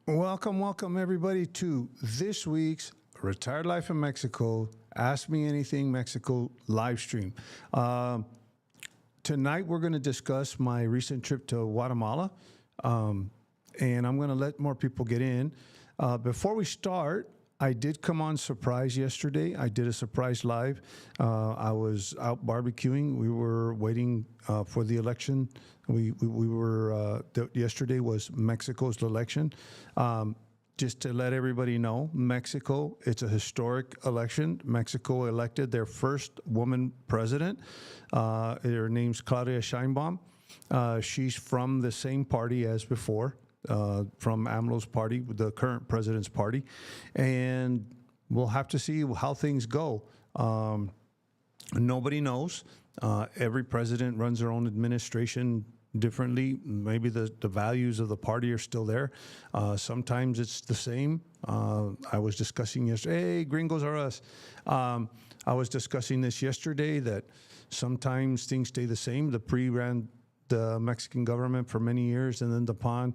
Welcome everybody to this week's Retired Life in Mexico, Ask Me Anything Mexico live stream. Tonight we're going to discuss my recent trip to Guatemala, and I'm going to let more people get in. Before we start, I did come on surprise yesterday. I did a surprise live. I was out barbecuing. We were waiting for the election. Yesterday was Mexico's election. Just to let everybody know, Mexico, it's a historic election. Mexico elected their first woman president. Her name's Claudia Sheinbaum. She's from the same party as before. From AMLO's party, the current president's party, and we'll have to see how things go. Nobody knows. Every president runs their own administration differently. Maybe the values of the party are still there. Sometimes it's the same. I was discussing yesterday, hey, gringos are us. I was discussing this yesterday, that sometimes things stay the same. The PRI ran the Mexican government for many years, and then the PAN,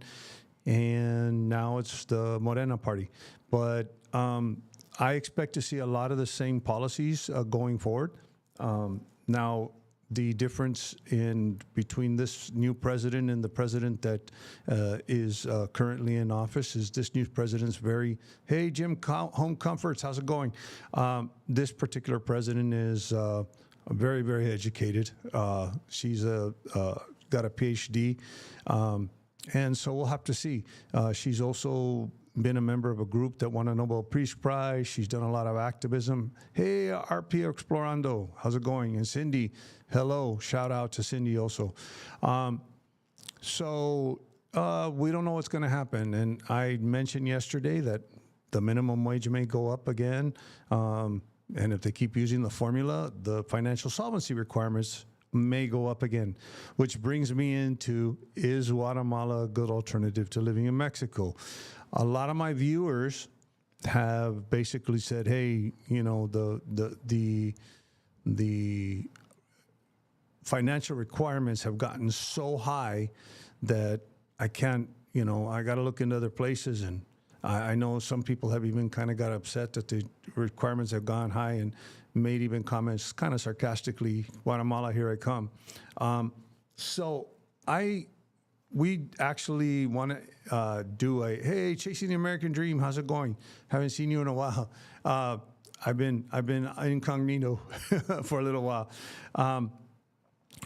and now it's the Morena party. But I expect to see a lot of the same policies going forward. Now, the difference between this new president and the president that is currently in office is this new president's very, hey, Jim, home comforts, how's it going? This particular president is very, very educated. She's got a PhD, and so we'll have to see. She's also been a member of a group that won a Nobel Peace Prize. She's done a lot of activism. Hey, RP Explorando, how's it going? And Cindy, hello, shout out to Cindy also. So we don't know what's going to happen. And I mentioned yesterday that the minimum wage may go up again. And if they keep using the formula, the financial solvency requirements may go up again, which brings me into, is Guatemala a good alternative to living in Mexico? A lot of my viewers have basically said, hey, you know, the financial requirements have gotten so high that I can't, you know, I got to look into other places. And I know some people have even kind of got upset that the requirements have gone high and made even comments kind of sarcastically, Guatemala, here I come. So we actually want to do a, hey, chasing the American dream, how's it going? Haven't seen you in a while. I've been incognito for a little while.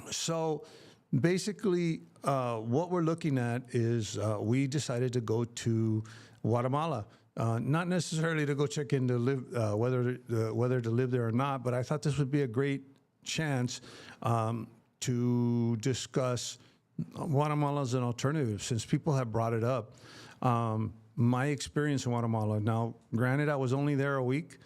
So basically, what we're looking at is we decided to go to Guatemala. Not necessarily to go check in to live, whether to live there or not, but I thought this would be a great chance to discuss Guatemala as an alternative, since people have brought it up. My experience in Guatemala. Now, granted, I was only there a week,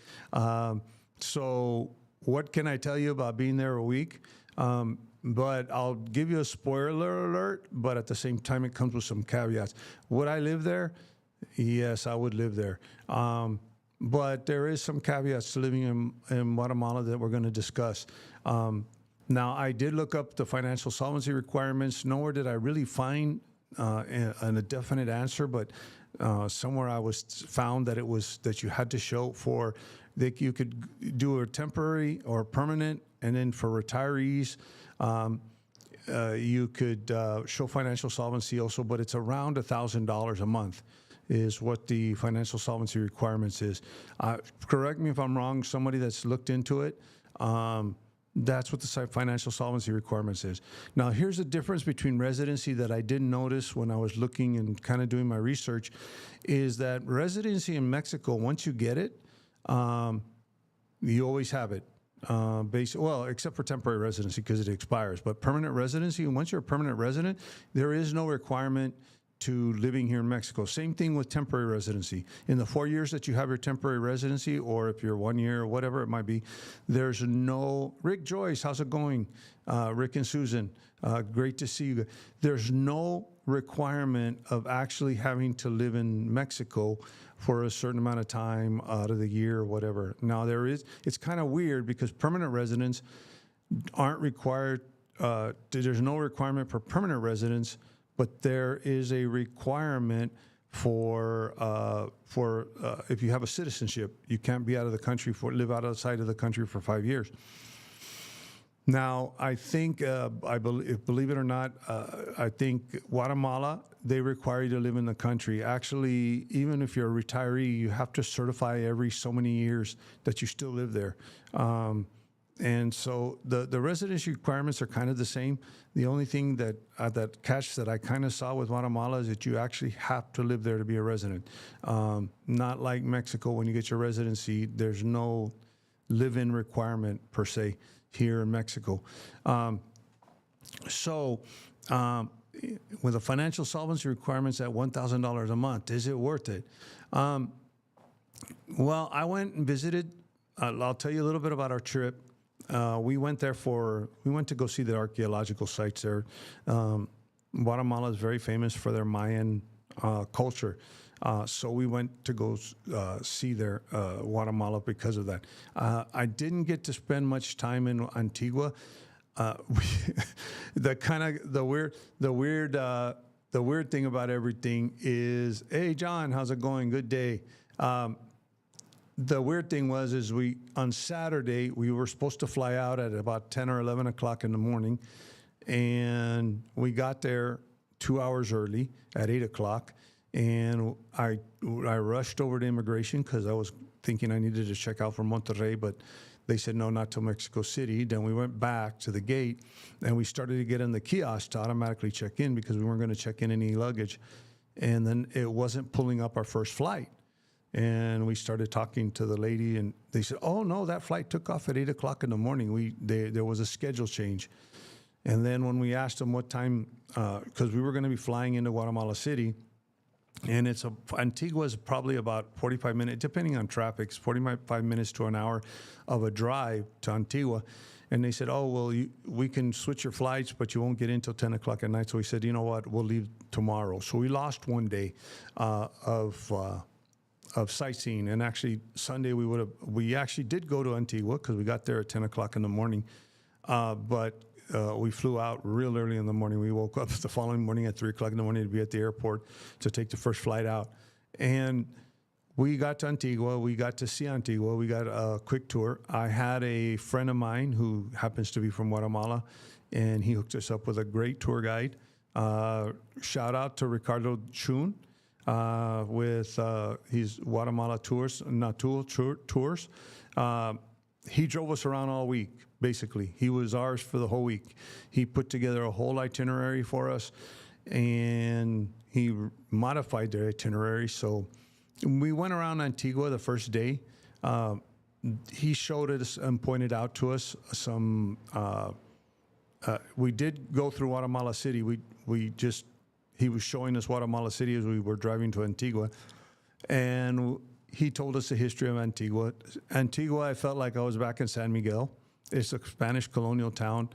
so what can I tell you about being there a week? But I'll give you a spoiler alert, but at the same time, it comes with some caveats. Would I live there? Yes, I would live there. But there is some caveats to living in Guatemala that we're going to discuss. Now, I did look up the financial solvency requirements. Nowhere did I really find a definite answer, but somewhere I found that it was that you had to show for that you could do a temporary or permanent, and then for retirees, you could show financial solvency also, but it's around $1,000 a month is what the financial solvency requirements is. Correct me if I'm wrong, somebody that's looked into it. That's what the financial solvency requirements is. Now, here's the difference between residency that I didn't notice when I was looking and kind of doing my research, is that residency in Mexico, once you get it, you always have it. Well, except for temporary residency because it expires. But permanent residency, once you're a permanent resident, there is no requirement to living here in Mexico. Same thing with temporary residency. In the 4 years that you have your temporary residency, or if you're 1 year or whatever it might be, there's no, Rick Joyce, how's it going? Rick and Susan, great to see you. There's no requirement of actually having to live in Mexico for a certain amount of time out of the year or whatever. Now there is, it's kind of weird because permanent residents aren't required, there's no requirement for permanent residents, but there is a requirement if you have a citizenship, you can't be out of the country live outside of the country for 5 years. Now, I think, believe it or not, I think Guatemala, they require you to live in the country. Actually, even if you're a retiree, you have to certify every so many years that you still live there. And so the residency requirements are kind of the same. The only thing that catch that I kind of saw with Guatemala is that you actually have to live there to be a resident. Not like Mexico, when you get your residency, there's no live-in requirement per se here in Mexico. With the financial solvency requirements at $1,000 a month, is it worth it? Well, I went and visited. I'll tell you a little bit about our trip. We went to go see the archaeological sites there. Guatemala is very famous for their Mayan culture. So we went to go see their Guatemala because of that. I didn't get to spend much time in Antigua. The weird thing about everything is, hey John, how's it going? Good day. The weird thing was on Saturday we were supposed to fly out at about 10 or 11 o'clock in the morning, and we got there 2 hours early at 8 o'clock. And I rushed over to immigration because I was thinking I needed to check out from Monterrey, but they said no, not till Mexico City. Then we went back to the gate, and we started to get in the kiosk to automatically check in because we weren't going to check in any luggage. And then it wasn't pulling up our first flight. And we started talking to the lady, and they said, oh, no, that flight took off at 8 o'clock in the morning. There was a schedule change. And then when we asked them what time, because we were going to be flying into Guatemala City, and Antigua is probably about 45 minutes, depending on traffic, 45 minutes to an hour of a drive to Antigua. And they said, oh, well, we can switch your flights, but you won't get in until 10 o'clock at night. So we said, you know what, we'll leave tomorrow. So we lost one day of sightseeing. And actually, Sunday we actually did go to Antigua because we got there at 10 o'clock in the morning. But we flew out real early in the morning. We woke up the following morning at 3 o'clock in the morning to be at the airport to take the first flight out. And we got to Antigua. We got to see Antigua. We got a quick tour. I had a friend of mine who happens to be from Guatemala, and he hooked us up with a great tour guide. Shout out to Ricardo Chun with his Guatemala Tours, Natul Tours. He drove us around all week. Basically, he was ours for the whole week. He put together a whole itinerary for us, and he modified their itinerary. So we went around Antigua the first day. He showed us and pointed out to us some. We did go through Guatemala City. He was showing us Guatemala City as we were driving to Antigua, and he told us the history of Antigua. Antigua, I felt like I was back in San Miguel. It's a Spanish colonial town,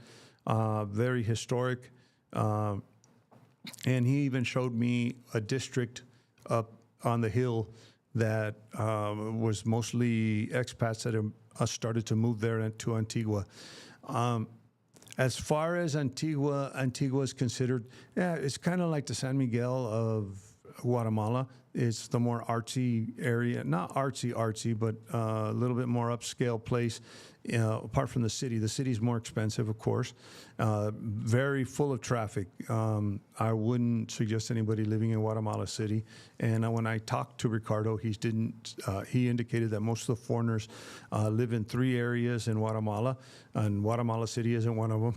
very historic. And he even showed me a district up on the hill that was mostly expats that have started to move there to Antigua. As far as Antigua is considered, it's kind of like the San Miguel of Guatemala. It's the more artsy area, not artsy, but a little bit more upscale place. Apart from the city. The city's more expensive, of course. Very full of traffic. I wouldn't suggest anybody living in Guatemala City. And when I talked to Ricardo, he indicated that most of the foreigners live in 3 areas in Guatemala, and Guatemala City isn't one of them.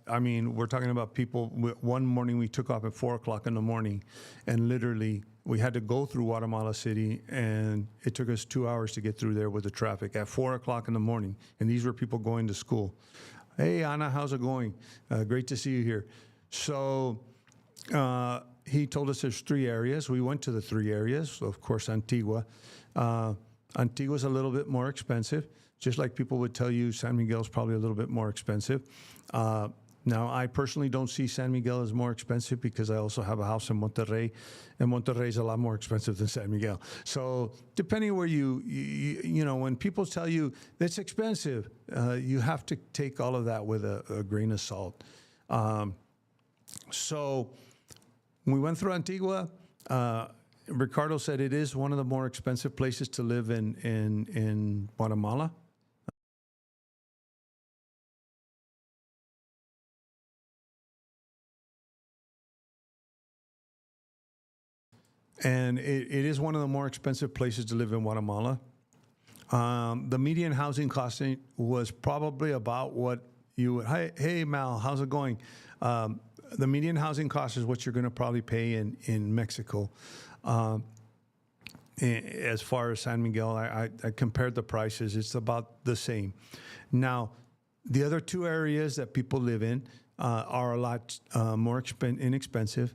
I mean, we're talking about people. One morning we took off at 4 o'clock in the morning, and literally we had to go through Guatemala City, and it took us 2 hours to get through there with the traffic at 4 o'clock in the morning. And these were people going to school. Hey, Ana, how's it going? Great to see you here. So he told us there's 3 areas. We went to the 3 areas. Of course, Antigua. Antigua's a little bit more expensive. Just like people would tell you, San Miguel's probably a little bit more expensive. Now, I personally don't see San Miguel as more expensive because I also have a house in Monterrey, and Monterrey is a lot more expensive than San Miguel. So depending where you know, when people tell you it's expensive, you have to take all of that with a grain of salt. So we went through Antigua. Ricardo said it is one of the more expensive places to live in Guatemala. And it is one of the more expensive places to live in Guatemala. The median housing cost was probably about what you would, hey Mal, how's it going? The median housing cost is what you're going to probably pay in Mexico. As far as San Miguel, I compared the prices. It's about the same. Now, the other two areas that people live in are a lot more inexpensive.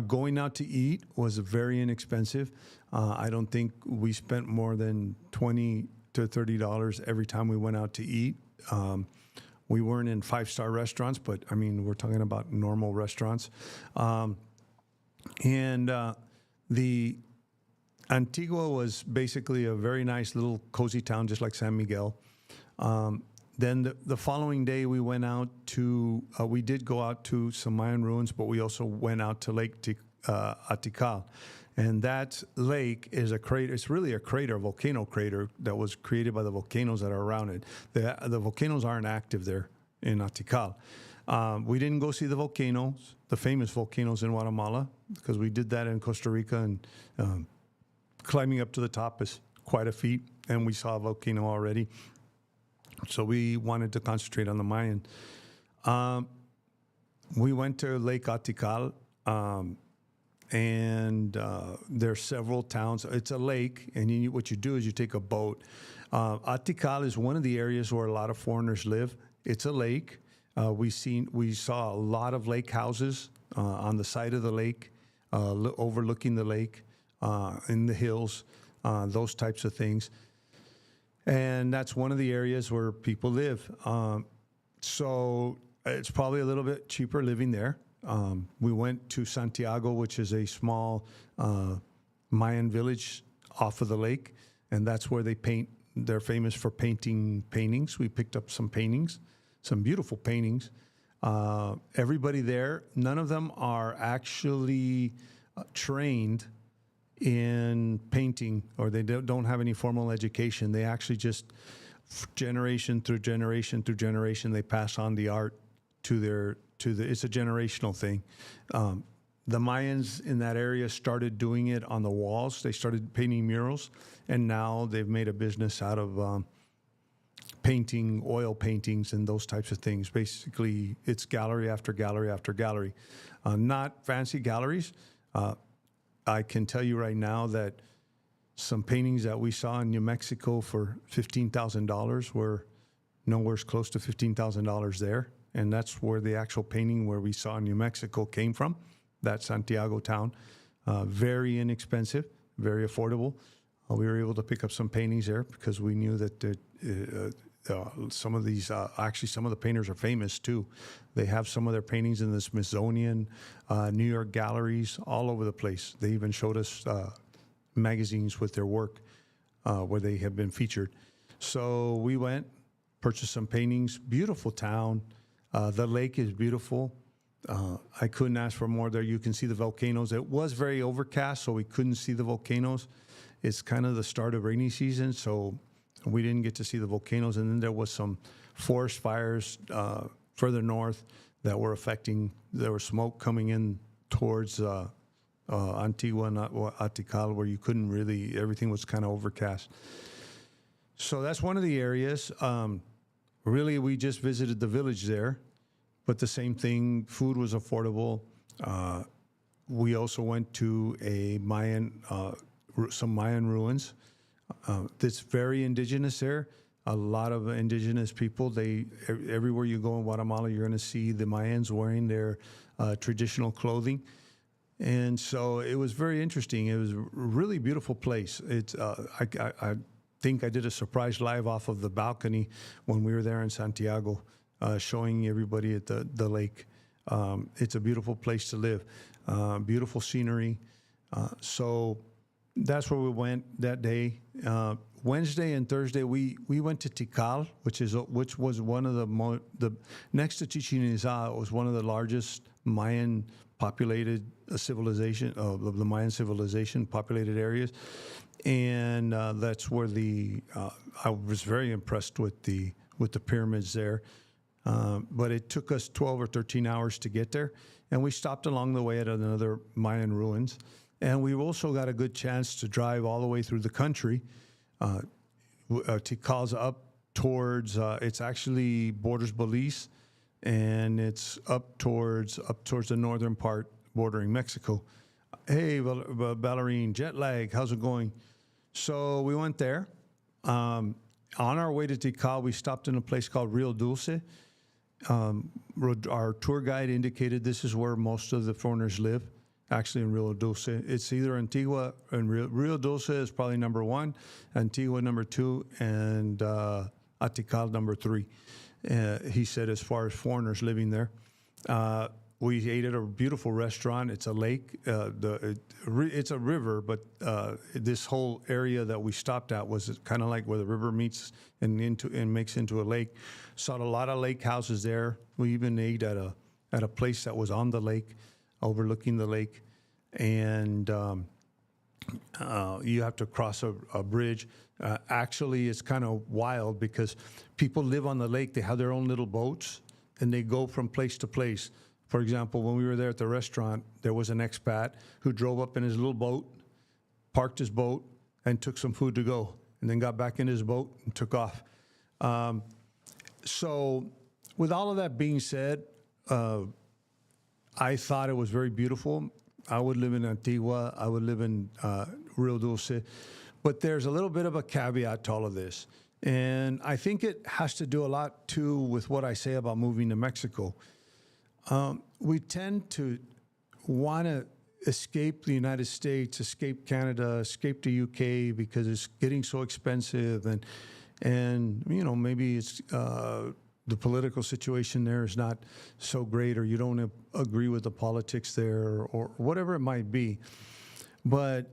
Going out to eat was very inexpensive. I don't think we spent more than $20 to $30 every time we went out to eat. We weren't in five-star restaurants, but I mean, we're talking about normal restaurants. The Antigua was basically a very nice little cozy town, just like San Miguel. Then the following day, we went out to, we did go out to some Mayan ruins, but we also went out to Lake Atical. And that lake is a crater. It's really a crater, a volcano crater that was created by the volcanoes that are around it. The volcanoes aren't active there in Atical. We didn't go see the volcanoes, the famous volcanoes in Guatemala, because we did that in Costa Rica, and climbing up to the top is quite a feat, and we saw a volcano already. So we wanted to concentrate on the Mayan. We went to Lake Atical, and there's several towns. It's a lake, and what you do is you take a boat. Atical is one of the areas where a lot of foreigners live. It's a lake. We saw a lot of lake houses on the side of the lake, overlooking the lake, in the hills, those types of things. And that's one of the areas where people live. So it's probably a little bit cheaper living there. We went to Santiago, which is a small Mayan village off of the lake, and that's where they paint. They're famous for painting paintings. We picked up some paintings, some beautiful paintings. Everybody there, none of them are actually trained in painting, or they don't have any formal education. They actually just generation through generation through generation, they pass on the art it's a generational thing. The Mayans in that area started doing it on the walls. They started painting murals, and now they've made a business out of painting oil paintings and those types of things. Basically, it's gallery after gallery after gallery. Not fancy galleries. I can tell you right now that some paintings that we saw in New Mexico for $15,000 were nowhere close to $15,000 there. And that's where the actual painting where we saw in New Mexico came from, that Santiago town. Very inexpensive, very affordable. We were able to pick up some paintings there because we knew that some of these, actually some of the painters are famous too. They have some of their paintings in the Smithsonian, New York galleries, all over the place. They even showed us magazines with their work where they have been featured. So we went, purchased some paintings, beautiful town. The lake is beautiful. I couldn't ask for more there. You can see the volcanoes. It was very overcast, so we couldn't see the volcanoes. It's kind of the start of rainy season, so we didn't get to see the volcanoes. And then there was some forest fires further north that were affecting, there was smoke coming in towards Antigua and Atical, where you couldn't really, everything was kind of overcast. So that's one of the areas. Really, we just visited the village there, but the same thing, food was affordable. We also went to a some Mayan ruins. It's very indigenous there. A lot of indigenous people. Everywhere you go in Guatemala, you're going to see the Mayans wearing their traditional clothing. And so it was very interesting. It was a really beautiful place. It's I think I did a surprise live off of the balcony when we were there in Santiago, showing everybody at the lake. It's a beautiful place to live, beautiful scenery. So that's where we went that day. Wednesday and Thursday, we went to Tikal, which was one of the next to Chichen Itza, it was one of the largest Mayan populated civilization of the Mayan civilization, populated areas, and that's where I was very impressed with the pyramids there. But it took us 12 or 13 hours to get there, and we stopped along the way at another Mayan ruins, and we also got a good chance to drive all the way through the country. Tikal's up towards it's actually borders Belize, and it's up towards the northern part bordering Mexico. Hey, Ballerine, jet lag, how's it going? So we went there. On our way to Tikal, we stopped in a place called Rio Dulce. Our tour guide indicated this is where most of the foreigners live, actually in Rio Dulce. It's either Antigua and Rio Dulce is probably number 1, Antigua number 2, and Tikal number 3. He said as far as foreigners living there. We ate at a beautiful restaurant. It's a lake. It's a river, but this whole area that we stopped at was kind of like where the river meets and makes into a lake. Saw a lot of lake houses there. We even ate at a place that was on the lake, overlooking the lake, and you have to cross a bridge. Actually, it's kind of wild because people live on the lake. They have their own little boats, and they go from place to place. For example, when we were there at the restaurant, there was an expat who drove up in his little boat, parked his boat, and took some food to go, and then got back in his boat and took off. So with all of that being said, I thought it was very beautiful. I would live in Antigua. I would live in Rio Dulce. But there's a little bit of a caveat to all of this. And I think it has to do a lot, too, with what I say about moving to Mexico. We tend to want to escape the United States, escape Canada, escape the UK because it's getting so expensive, and you know, maybe it's the political situation there is not so great, or you don't agree with the politics there, or whatever it might be. But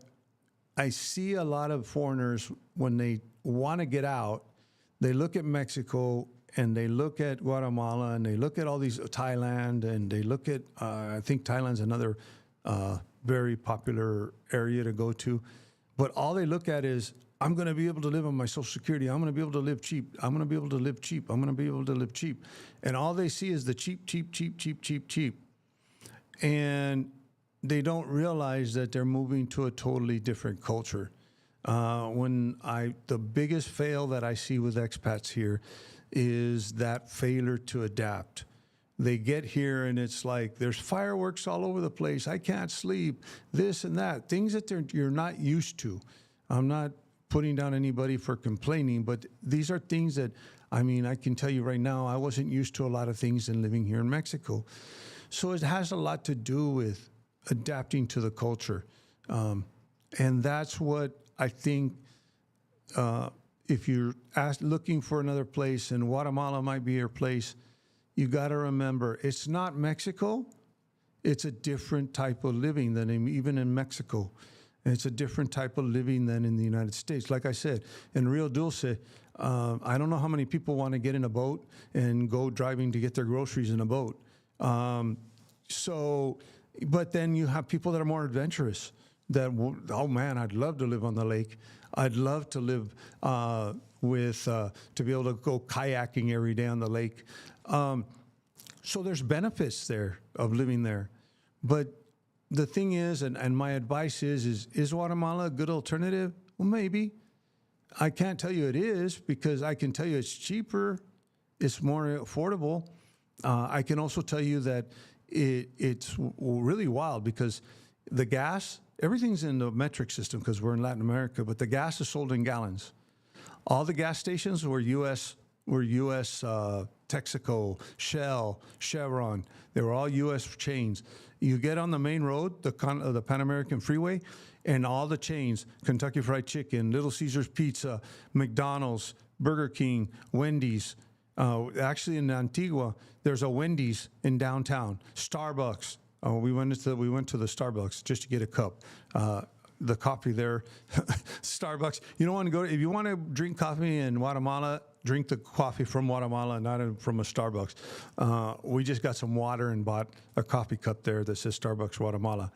I see a lot of foreigners, when they want to get out, they look at Mexico and they look at Guatemala and they look at all these, Thailand, and they look at, I think Thailand's another very popular area to go to. But all they look at is, I'm going to be able to live on my Social Security. I'm going to be able to live cheap. I'm going to be able to live cheap. I'm going to be able to live cheap. And all they see is the cheap, cheap, cheap, cheap, cheap, cheap. And they don't realize that they're moving to a totally different culture. The biggest fail that I see with expats here is that failure to adapt. They get here and it's like there's fireworks all over the place. I can't sleep, this and that, things that you're not used to. I'm not putting down anybody for complaining, but these are things that, I mean, I can tell you right now, I wasn't used to a lot of things in living here in Mexico. So it has a lot to do with adapting to the culture. And that's what I think, if you're looking for another place, and Guatemala might be your place, you got to remember, it's not Mexico. It's a different type of living than even in Mexico. And it's a different type of living than in the United States. Like I said, in Rio Dulce, I don't know how many people want to get in a boat and go driving to get their groceries in a boat. But then you have people that are more adventurous, that, oh man, I'd love to live on the lake. I'd love to live to be able to go kayaking every day on the lake. So there's benefits there of living there. But the thing is, and my advice is Guatemala a good alternative? Well, maybe. I can't tell you it is, because I can tell you it's cheaper, it's more affordable. I can also tell you that it's really wild, because the gas, everything's in the metric system because we're in Latin America, but the gas is sold in gallons. All the gas stations were U.S. Texaco, Shell, Chevron. They were all U.S. chains. You get on the main road, the Pan American Freeway, and all the chains, Kentucky Fried Chicken, Little Caesars Pizza, McDonald's, Burger King, Wendy's. Actually, in Antigua, there's a Wendy's in downtown. Starbucks. We went to the Starbucks just to get a cup. the coffee there, Starbucks. You don't want to go, if you want to drink coffee in Guatemala, drink the coffee from Guatemala, not from a Starbucks. We just got some water and bought a coffee cup there that says Starbucks Guatemala.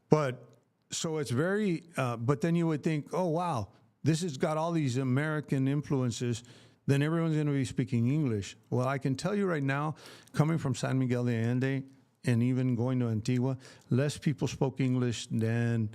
But so it's very, but then you would think, oh, wow, this has got all these American influences, then everyone's going to be speaking English. Well, I can tell you right now, coming from San Miguel de Allende and even going to Antigua, less people spoke English than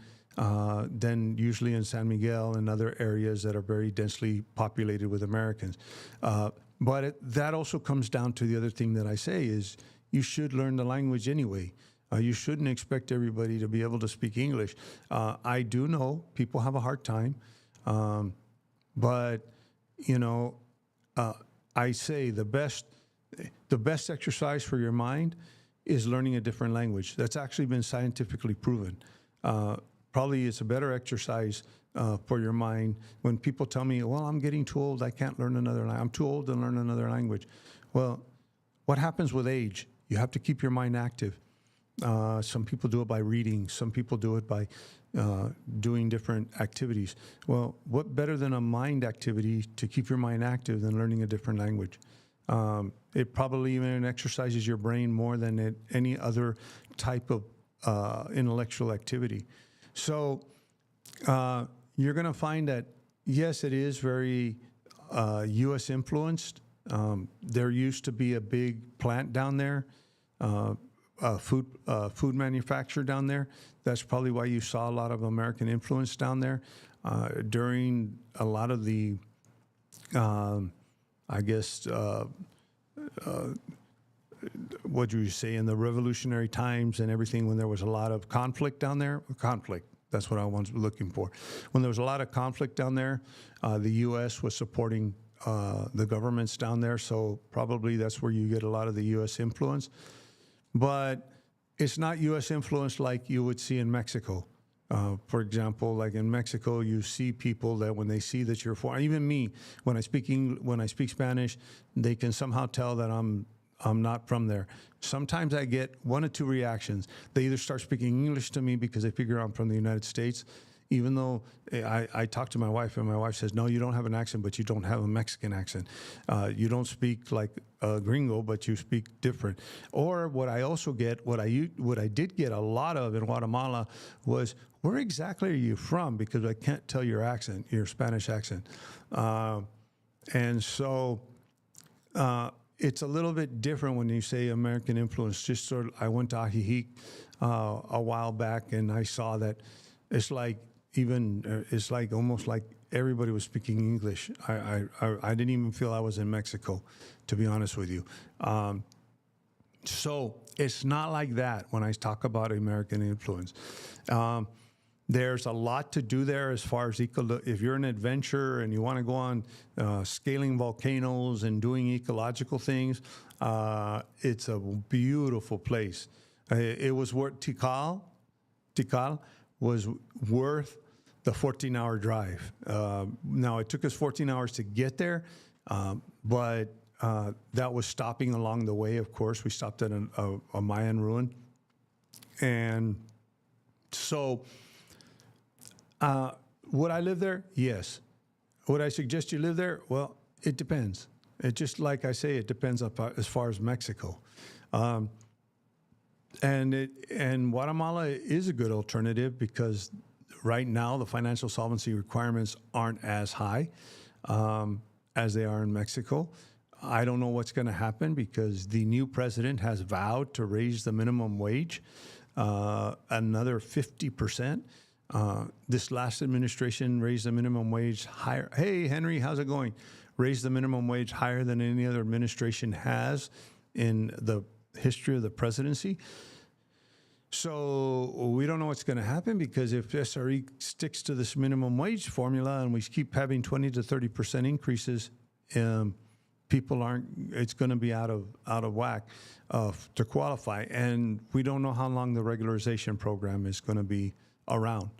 usually in San Miguel and other areas that are very densely populated with Americans. But that also comes down to the other thing that I say is you should learn the language anyway. You shouldn't expect everybody to be able to speak English. I do know people have a hard time, but you know, I say the best exercise for your mind is learning a different language. That's actually been scientifically proven. Probably it's a better exercise for your mind when people tell me, well, I'm getting too old, I can't learn another language. I'm too old to learn another language. Well, what happens with age? You have to keep your mind active. Some people do it by reading. Some people do it by doing different activities. Well, what better than a mind activity to keep your mind active than learning a different language? It probably even exercises your brain more than any other type of intellectual activity. So you're going to find that, yes, it is very U.S. influenced. There used to be a big plant down there, food manufacturer down there. That's probably why you saw a lot of American influence down there during a lot of the, I guess, what do you say, in the revolutionary times and everything, when there was a lot of conflict down there. Conflict, that's what I was looking for. When there was a lot of conflict down there, the U.S. was supporting the governments down there, so probably that's where you get a lot of the U.S. influence. But it's not U.S. influence like you would see in Mexico. For example, like in Mexico, you see people that when they see that you're foreign, even me, when I speak Spanish, they can somehow tell that I'm not from there. Sometimes I get one or two reactions. They either start speaking English to me because they figure I'm from the United States, even though I talk to my wife, and my wife says, no, you don't have an accent, but you don't have a Mexican accent. You don't speak like a gringo, but you speak different. Or what I also get, what I did get a lot of in Guatemala was, where exactly are you from? Because I can't tell your accent, your Spanish accent. And so it's a little bit different when you say American influence. Just sort of, I went to Ajijic a while back, and I saw that it's like it's like almost like everybody was speaking English. I didn't even feel I was in Mexico, to be honest with you. So it's not like that when I talk about American influence. There's a lot to do there as far as if you're an adventurer and you want to go on scaling volcanoes and doing ecological things, it's a beautiful place. It was worth Tikal was worth the 14-hour drive. Now, it took us 14 hours to get there, but that was stopping along the way, of course. We stopped at a Mayan ruin. And so, would I live there? Yes. Would I suggest you live there? Well, it depends. It just, like I say, it depends as far as Mexico. And Guatemala is a good alternative because right now the financial solvency requirements aren't as high as they are in Mexico. I don't know what's going to happen because the new president has vowed to raise the minimum wage another 50%. This last administration raised the minimum wage higher. Hey, Henry, how's it going? Raised the minimum wage higher than any other administration has in the history of the presidency. So we don't know what's going to happen because if SRE sticks to this minimum wage formula and we keep having 20 to 30% increases, people it's going to be out of whack to qualify. And we don't know how long the regularization program is going to be around.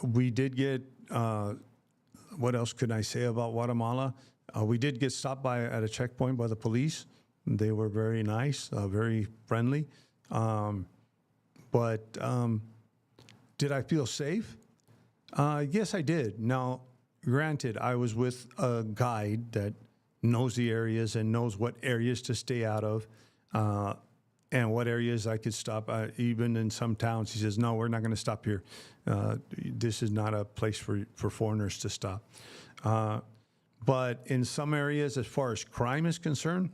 We did get, what else could I say about Guatemala? We did get stopped at a checkpoint by the police. They were very nice, very friendly. But did I feel safe? Yes, I did. Now, granted, I was with a guide that knows the areas and knows what areas to stay out of and what areas I could stop. Even in some towns, he says, no, we're not going to stop here. This is not a place for foreigners to stop. But in some areas, as far as crime is concerned,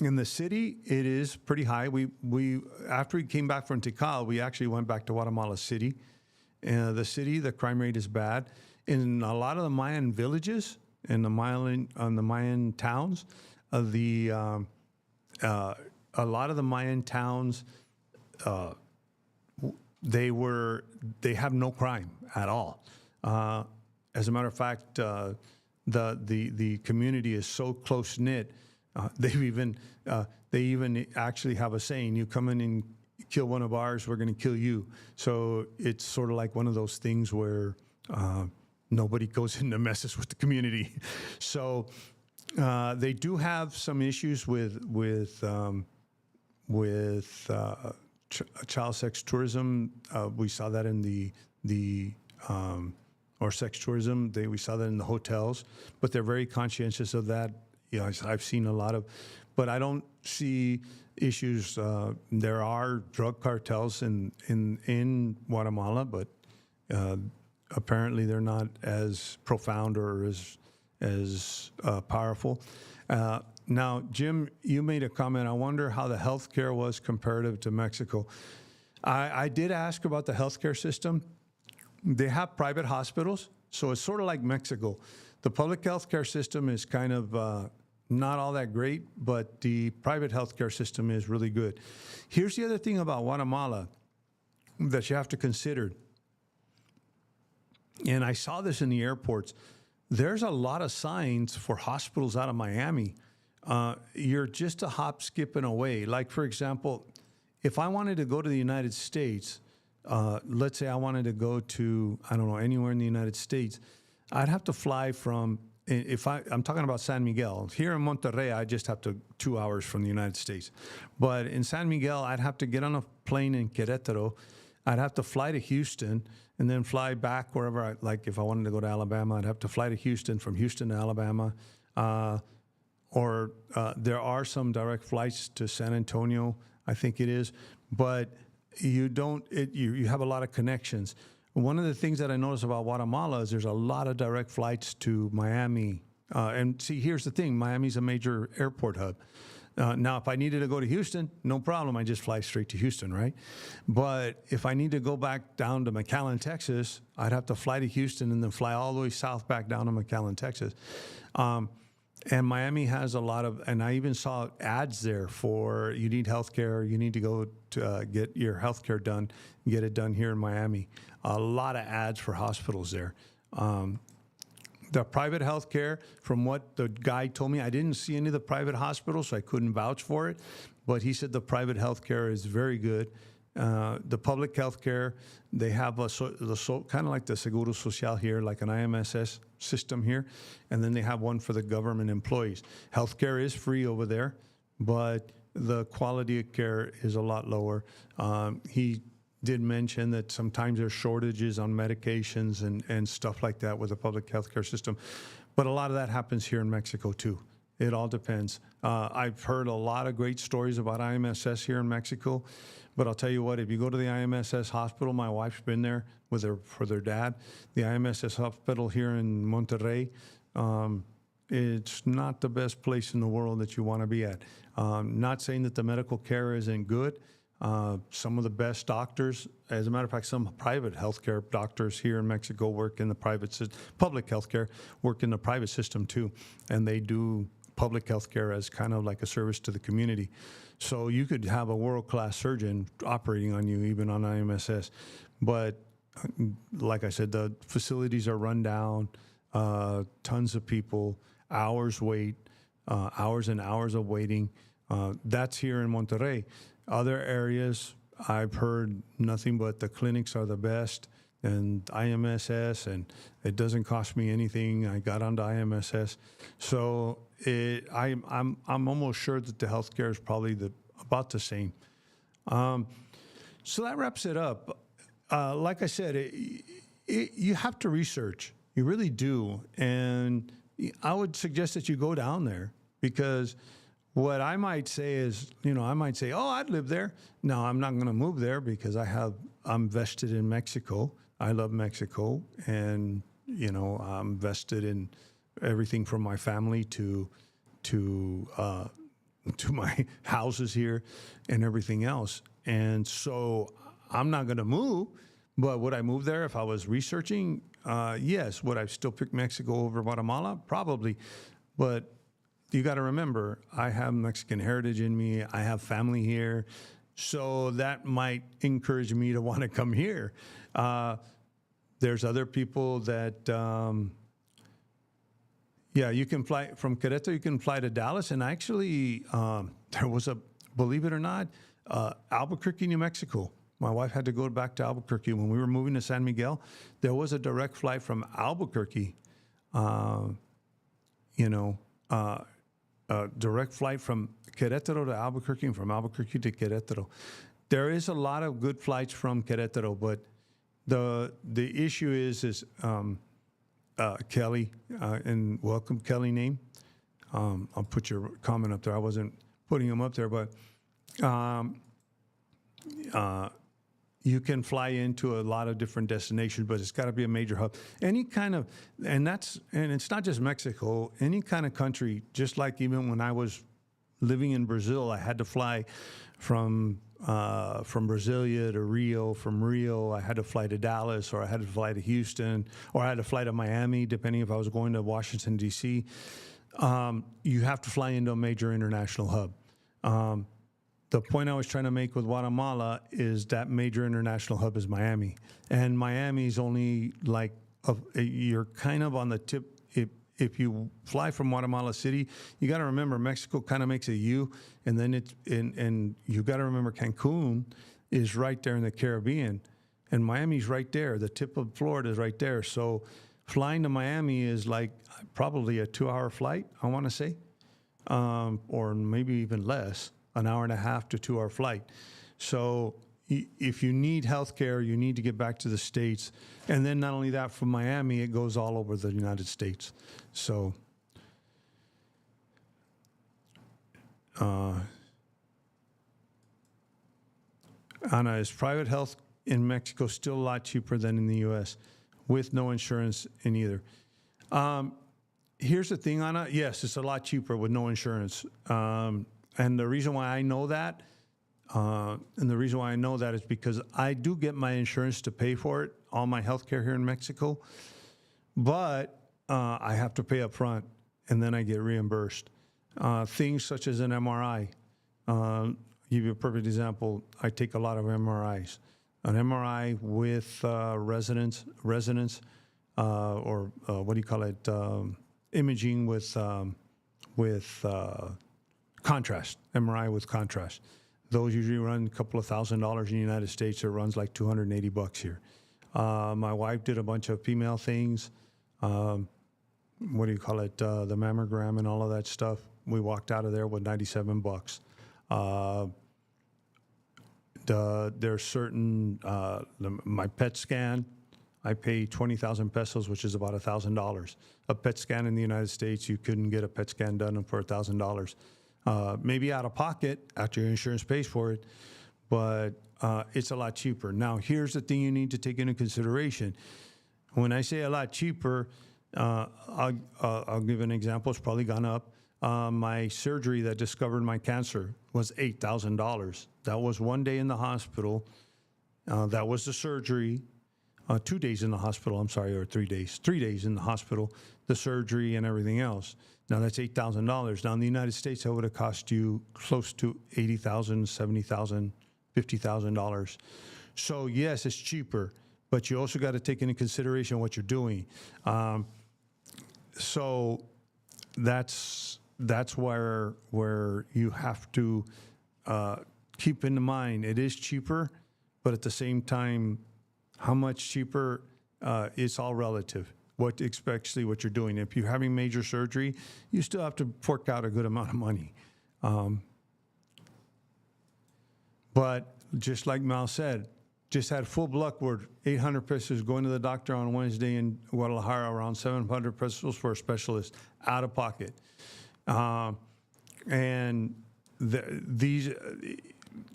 in the city, it is pretty high. We after we came back from Tikal, we actually went back to Guatemala City. The city, the crime rate is bad. In a lot of the Mayan villages, in the Mayan towns, a lot of the Mayan towns, they have no crime at all. As a matter of fact, the community is so close knit. They even actually have a saying: "You come in and kill one of ours, we're going to kill you." So it's sort of like one of those things where nobody goes in and messes with the community. So they do have some issues with child sex tourism. We saw that in or sex tourism. We saw that in the hotels, but they're very conscientious of that. You know, I've seen a lot of, but I don't see issues. There are drug cartels in Guatemala, but apparently they're not as profound or as powerful. Now, Jim, you made a comment. I wonder how the healthcare was comparative to Mexico. I did ask about the healthcare system. They have private hospitals, so it's sort of like Mexico. The public healthcare system is kind of not all that great, but the private healthcare system is really good. Here's the other thing about Guatemala that you have to consider, and I saw this in the airports. There's a lot of signs for hospitals out of Miami. You're just a hop, skipping away. Like, for example, if I wanted to go to the United States, let's say I wanted to go to, I don't know, anywhere in the United States, I'd have to fly from, I'm talking about San Miguel. Here in Monterrey, I just have to 2 hours from the United States. But in San Miguel, I'd have to get on a plane in Querétaro. I'd have to fly to Houston and then fly back wherever like if I wanted to go to Alabama, I'd have to fly to Houston, from Houston to Alabama. Or there are some direct flights to San Antonio, I think it is. But you have a lot of connections. One of the things that I noticed about Guatemala is there's a lot of direct flights to Miami. And see, here's the thing. Miami's a major airport hub. Now, if I needed to go to Houston, no problem. I just fly straight to Houston, right? But if I need to go back down to McAllen, Texas, I'd have to fly to Houston and then fly all the way south back down to McAllen, Texas. And Miami has a lot of, and I even saw ads there for you need healthcare, you need to go to get your healthcare done, get it done here in Miami. A lot of ads for hospitals there. The private healthcare, from what the guy told me, I didn't see any of the private hospitals, so I couldn't vouch for it. But he said the private healthcare is very good. The public healthcare, they have kind of like the Seguro Social here, like an IMSS system here, and then they have one for the government employees. Healthcare is free over there, but the quality of care is a lot lower. He did mention that sometimes there's shortages on medications and stuff like that with the public healthcare system, but a lot of that happens here in Mexico too. It all depends. I've heard a lot of great stories about IMSS here in Mexico, but I'll tell you what, if you go to the IMSS hospital, my wife's been there for their dad. The IMSS hospital here in Monterrey, it's not the best place in the world that you want to be at. Not saying that the medical care isn't good. Some of the best doctors, as a matter of fact, some private healthcare doctors here in Mexico work in the public healthcare, work in the private system too, and they do public healthcare as kind of like a service to the community. So you could have a world-class surgeon operating on you, even on IMSS. But like I said, the facilities are run down, tons of people, hours wait, hours and hours of waiting. That's here in Monterrey. Other areas, I've heard nothing but the clinics are the best, and IMSS, and it doesn't cost me anything. I got onto IMSS, so I'm almost sure that the healthcare is probably about the same. So that wraps it up. Like I said, you have to research. You really do. And I would suggest that you go down there, because what I might say is, I might say, oh, I'd live there. No, I'm not going to move there because I'm vested in Mexico. I love Mexico. And, I'm vested in everything from my family to my houses here and everything else. And so I'm not going to move, but would I move there if I was researching? Yes. Would I still pick Mexico over Guatemala? Probably. But you got to remember, I have Mexican heritage in me. I have family here. So that might encourage me to want to come here. There's other people that, you can fly from Querétaro, you can fly to Dallas. And actually, there was believe it or not, Albuquerque, New Mexico. My wife had to go back to Albuquerque. When we were moving to San Miguel, there was a direct flight from Albuquerque, direct flight from Querétaro to Albuquerque and from Albuquerque to Querétaro. There is a lot of good flights from Querétaro, but the issue is Kelly, and welcome Kelly name. I'll put your comment up there. I wasn't putting him up there, but you can fly into a lot of different destinations, but it's got to be a major hub. Any kind of, and it's not just Mexico, any kind of country, just like even when I was living in Brazil, I had to fly from Brasilia to Rio. From Rio, I had to fly to Dallas, or I had to fly to Houston, or I had to fly to Miami, depending if I was going to Washington, D.C. You have to fly into a major international hub. The point I was trying to make with Guatemala is that major international hub is Miami. And Miami's only like, you're kind of on the tip. If you fly from Guatemala City, you got to remember Mexico kind of makes a U, and then and you got to remember Cancun is right there in the Caribbean, and Miami's right there. The tip of Florida is right there. So flying to Miami is like probably a 2-hour flight, I want to say, or maybe even less, an hour and a half to 2-hour flight. So if you need healthcare, you need to get back to the States. And then not only that, from Miami, it goes all over the United States. So Ana, is private health in Mexico still a lot cheaper than in the U.S. with no insurance in either? Here's the thing, Ana. Yes, it's a lot cheaper with no insurance. And the reason why I know that, is because I do get my insurance to pay for it, all my health care here in Mexico, but I have to pay up front, and then I get reimbursed. Things such as an MRI. Give you a perfect example. I take a lot of MRIs. An MRI with resonance, or what do you call it? Imaging with contrast. MRI with contrast. Those usually run a couple of $1,000s in the United States. It runs like $280 here. My wife did a bunch of female things. What do you call it? The mammogram and all of that stuff. We walked out of there with $97. There's certain, my PET scan, I pay 20,000 pesos, which is about $1,000. A PET scan in the United States, you couldn't get a PET scan done for $1,000. Maybe out of pocket after your insurance pays for it, but it's a lot cheaper. Now, here's the thing you need to take into consideration. When I say a lot cheaper, I'll give an example. It's probably gone up. My surgery that discovered my cancer was $8,000. That was 1 day in the hospital. That was the surgery. 2 days in the hospital, I'm sorry, or 3 days. 3 days in the hospital, the surgery and everything else. Now that's $8,000. Now in the United States, that would have cost you close to $80,000, $70,000, $50,000. So yes, it's cheaper, but you also got to take into consideration what you're doing. So that's where you have to keep in mind it is cheaper, but at the same time, how much cheaper? It's all relative. Especially what you're doing. If you're having major surgery, you still have to fork out a good amount of money. But just like Mal said, just had full blood work, 800 pesos going to the doctor on Wednesday in Guadalajara, around 700 pesos for a specialist out of pocket. And these,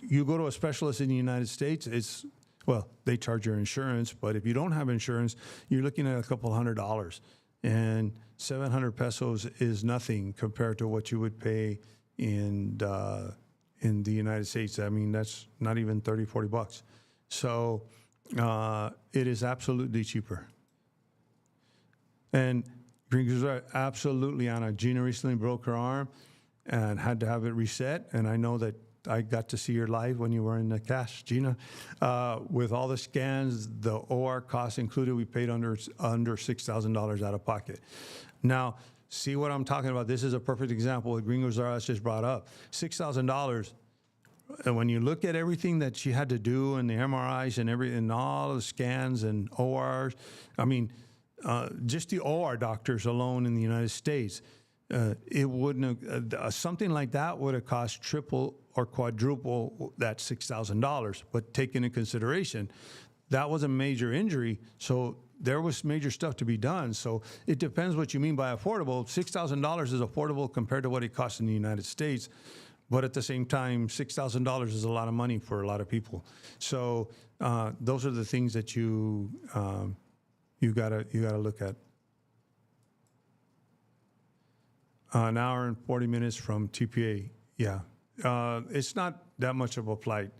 you go to a specialist in the United States, it's, well, they charge your insurance, but if you don't have insurance, you're looking at a couple $100. And 700 pesos is nothing compared to what you would pay in the United States. I mean, that's not even 30, 40 bucks. So it is absolutely cheaper. And Gringos are absolutely, Anna. Gina recently broke her arm and had to have it reset. And I know that I got to see her live when you were in the cast, Gina. With all the scans, the OR costs included, we paid under $6,000 out of pocket. Now, see what I'm talking about? This is a perfect example what Gringos Are just brought up. $6,000. And when you look at everything that she had to do and the MRIs and everything, all the scans and ORs, I mean, just the OR doctors alone in the United States, it wouldn't have, something like that would have cost triple or quadruple that $6,000. But take into consideration, that was a major injury, so there was major stuff to be done. So it depends what you mean by affordable. $6,000 is affordable compared to what it costs in the United States. But at the same time, $6,000 is a lot of money for a lot of people. So those are the things that you gotta look at. An hour and 40 minutes from TPA. Yeah, it's not that much of a flight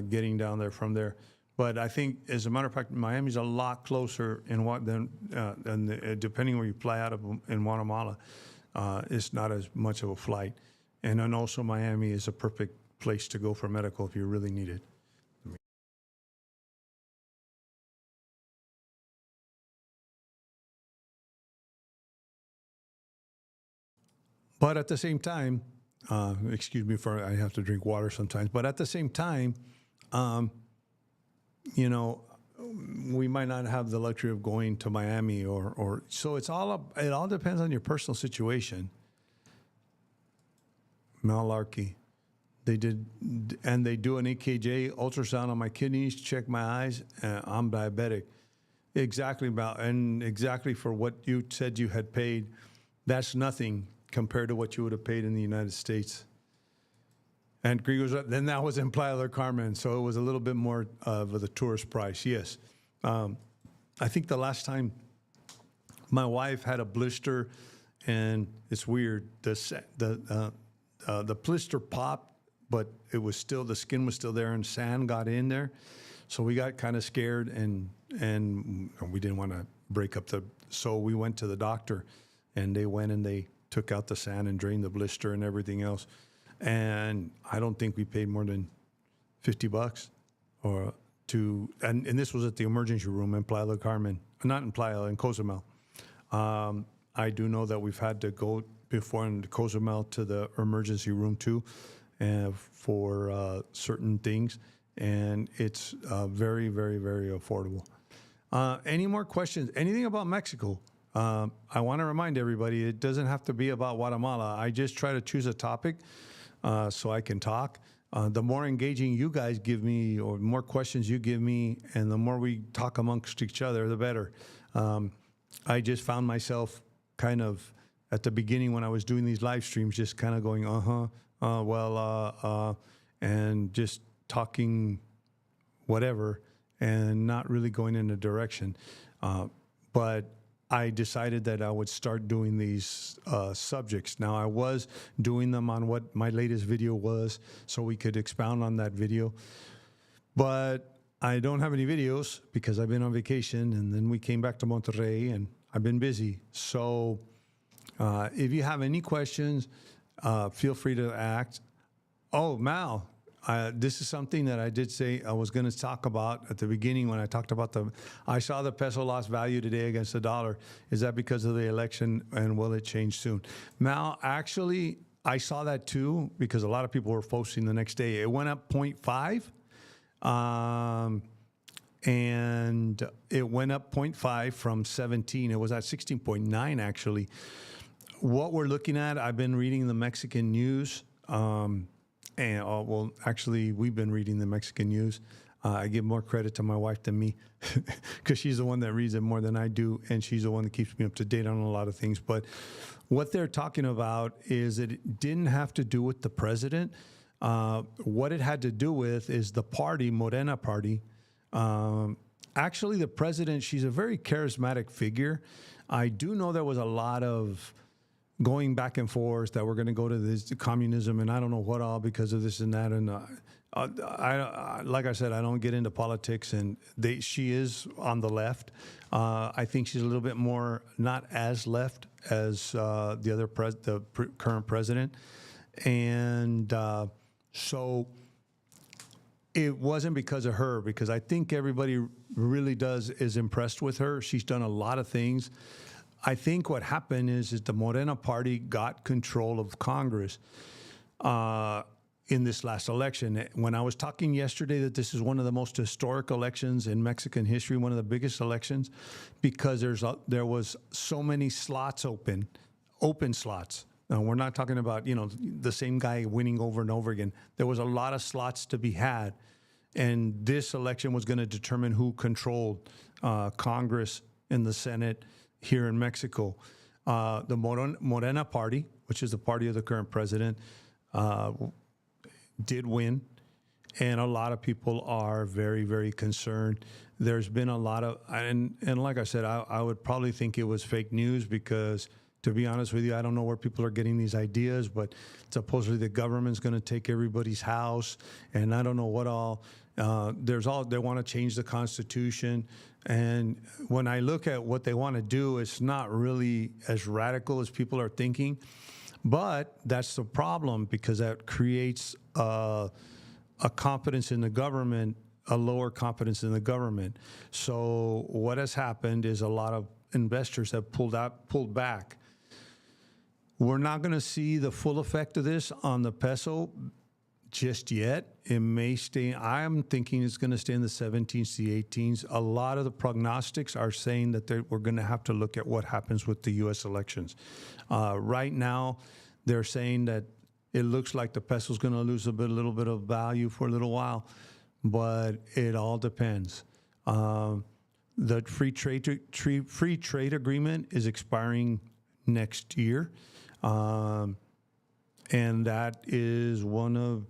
getting down there from there. But I think, as a matter of fact, Miami's a lot closer than depending where you fly out of in Guatemala, it's not as much of a flight. And then also Miami is a perfect place to go for medical if you really need it. But at the same time, excuse me for, I have to drink water sometimes, but at the same time, you know, we might not have the luxury of going to Miami or so it all depends on your personal situation. Malarkey. They do an EKG ultrasound on my kidneys, check my eyes, and I'm diabetic. Exactly for what you said you had paid, that's nothing compared to what you would have paid in the United States. And then that was in Playa del Carmen, so it was a little bit more of the tourist price, yes. I think the last time my wife had a blister, and it's weird, the blister popped, but it was still, the skin was still there and sand got in there. So we got kind of scared and we didn't want to break up so we went to the doctor and they went and they took out the sand and drained the blister and everything else. And I don't think we paid more than $50 and this was at the emergency room in Playa del Carmen, not in Playa, in Cozumel. I do know that we've had to go before in Cozumel to the emergency room too, for certain things, and it's very, very, very affordable. Any more questions? Anything about Mexico? I want to remind everybody, it doesn't have to be about Guatemala. I just try to choose a topic so I can talk. The more engaging you guys give me, or more questions you give me, and the more we talk amongst each other, the better. I just found myself kind of at the beginning when I was doing these live streams, just kind of going, and just talking whatever and not really going in a direction. But I decided that I would start doing these subjects. Now, I was doing them on what my latest video was, so we could expound on that video. But I don't have any videos because I've been on vacation, and then we came back to Monterrey, and I've been busy. So if you have any questions, feel free to act. Oh, Mal, this is something that I did say I was going to talk about at the beginning when I talked about I saw the peso lost value today against the dollar. Is that because of the election, and will it change soon? Mal, actually, I saw that too because a lot of people were posting the next day. It went up 0.5. And it went up 0.5 from 17. It was at 16.9 actually. What we're looking at, I've been reading the Mexican news, And well, actually, we've been reading the Mexican news. I give more credit to my wife than me because she's the one that reads it more than I do, and she's the one that keeps me up to date on a lot of things. But what they're talking about is that it didn't have to do with the president. What it had to do with is the party, Morena party. Actually, the president, she's a very charismatic figure. I do know there was a lot of going back and forth that we're going to go to this to communism and I don't know what all because of this and that. And I like I said, I don't get into politics, and she is on the left. I think she's a little bit more not as left as the current president, and so it wasn't because of her. Because I think everybody really is impressed with her. She's done a lot of things. I think what happened is the Morena party got control of Congress in this last election. When I was talking yesterday that this is one of the most historic elections in Mexican history, one of the biggest elections, because there was so many slots open slots. Now, we're not talking about, the same guy winning over and over again. There was a lot of slots to be had, and this election was going to determine who controlled Congress and the Senate here in Mexico. The Morena party, which is the party of the current president, did win, and a lot of people are very, very concerned. There's been a lot of, and like I said, I would probably think it was fake news because, to be honest with you, I don't know where people are getting these ideas, but supposedly the government's going to take everybody's house, and I don't know what all. They want to change the Constitution, and when I look at what they want to do, it's not really as radical as people are thinking. But that's the problem, because that creates a confidence in the government, a lower confidence in the government. So what has happened is a lot of investors have pulled back. We're not going to see the full effect of this on the peso just yet. It may stay. I'm thinking it's going to stay in the 17s to the 18s. A lot of the prognostics are saying that we're going to have to look at what happens with the U.S. elections. Right now, they're saying that it looks like the peso is going to lose a little bit of value for a little while, but it all depends. The free trade agreement is expiring next year, and that is one of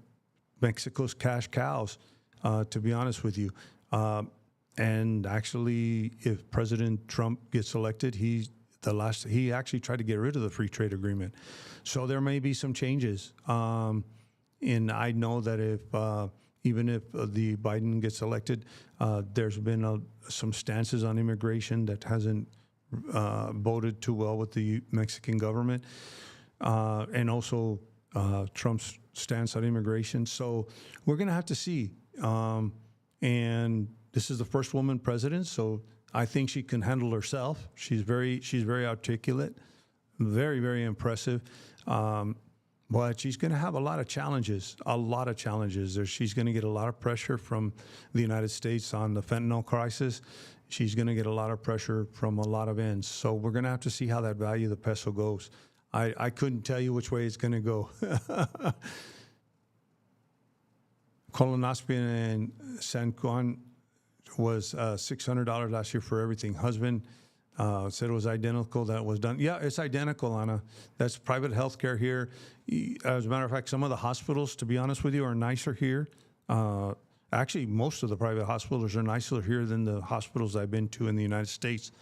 Mexico's cash cows, to be honest with you. And actually, if President Trump gets elected, he actually tried to get rid of the free trade agreement. So there may be some changes. And I know that even if the Biden gets elected, there's been some stances on immigration that hasn't boded too well with the Mexican government, and also Trump's stance on immigration. So we're going to have to see. And this is the first woman president, so I think she can handle herself. She's very articulate, very, very impressive. But she's going to have a lot of challenges. She's going to get a lot of pressure from the United States on the fentanyl crisis. She's going to get a lot of pressure from a lot of ends. So we're going to have to see how that value of the peso goes. I couldn't tell you which way it's going to go. Colonoscopy in San Juan was $600 last year for everything. Husband said it was identical that it was done. Yeah, it's identical, Anna. That's private health care here. As a matter of fact, some of the hospitals, to be honest with you, are nicer here. Actually, most of the private hospitals are nicer here than the hospitals I've been to in the United States.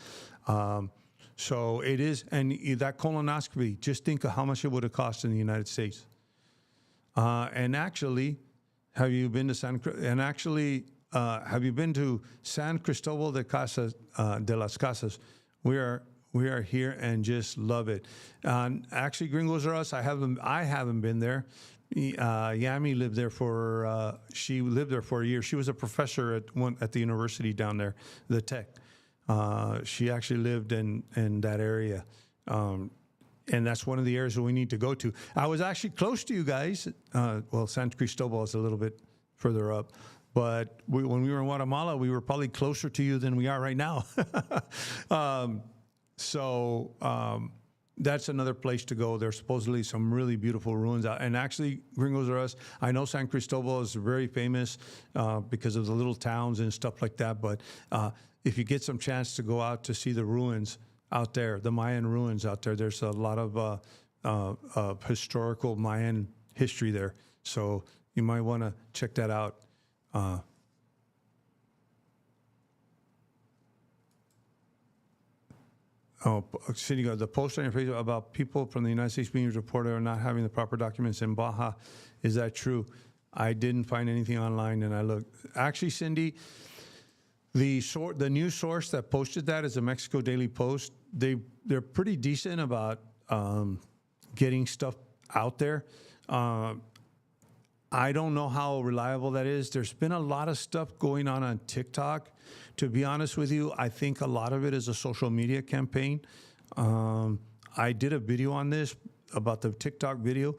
So it is, and that colonoscopy, just think of how much it would have cost in the United States. And actually, have you been to San Cristobal de las Casas? We are here and just love it. Actually, Gringos R Us, I haven't been there. Yami lived there she lived there for a year. She was a professor at the university down there, the Tech. She actually lived in that area. And that's one of the areas that we need to go to. I was actually close to you guys. Well, San Cristobal is a little bit further up. But when we were in Guatemala, we were probably closer to you than we are right now. that's another place to go. There's supposedly some really beautiful ruins out. And actually, Gringos R Us, I know San Cristobal is very famous because of the little towns and stuff like that. But if you get some chance to go out to see the ruins out there, the Mayan ruins out there, there's a lot of historical Mayan history there. So you might want to check that out. City, the post on your Facebook about people from the United States being reported or not having the proper documents in Baja, is that true? I didn't find anything online, and I looked. Actually, Cindy, the news source that posted that is the Mexico Daily Post. They're pretty decent about getting stuff out there. I don't know how reliable that is. There's been a lot of stuff going on TikTok. To be honest with you, I think a lot of it is a social media campaign. I did a video on this about the TikTok video.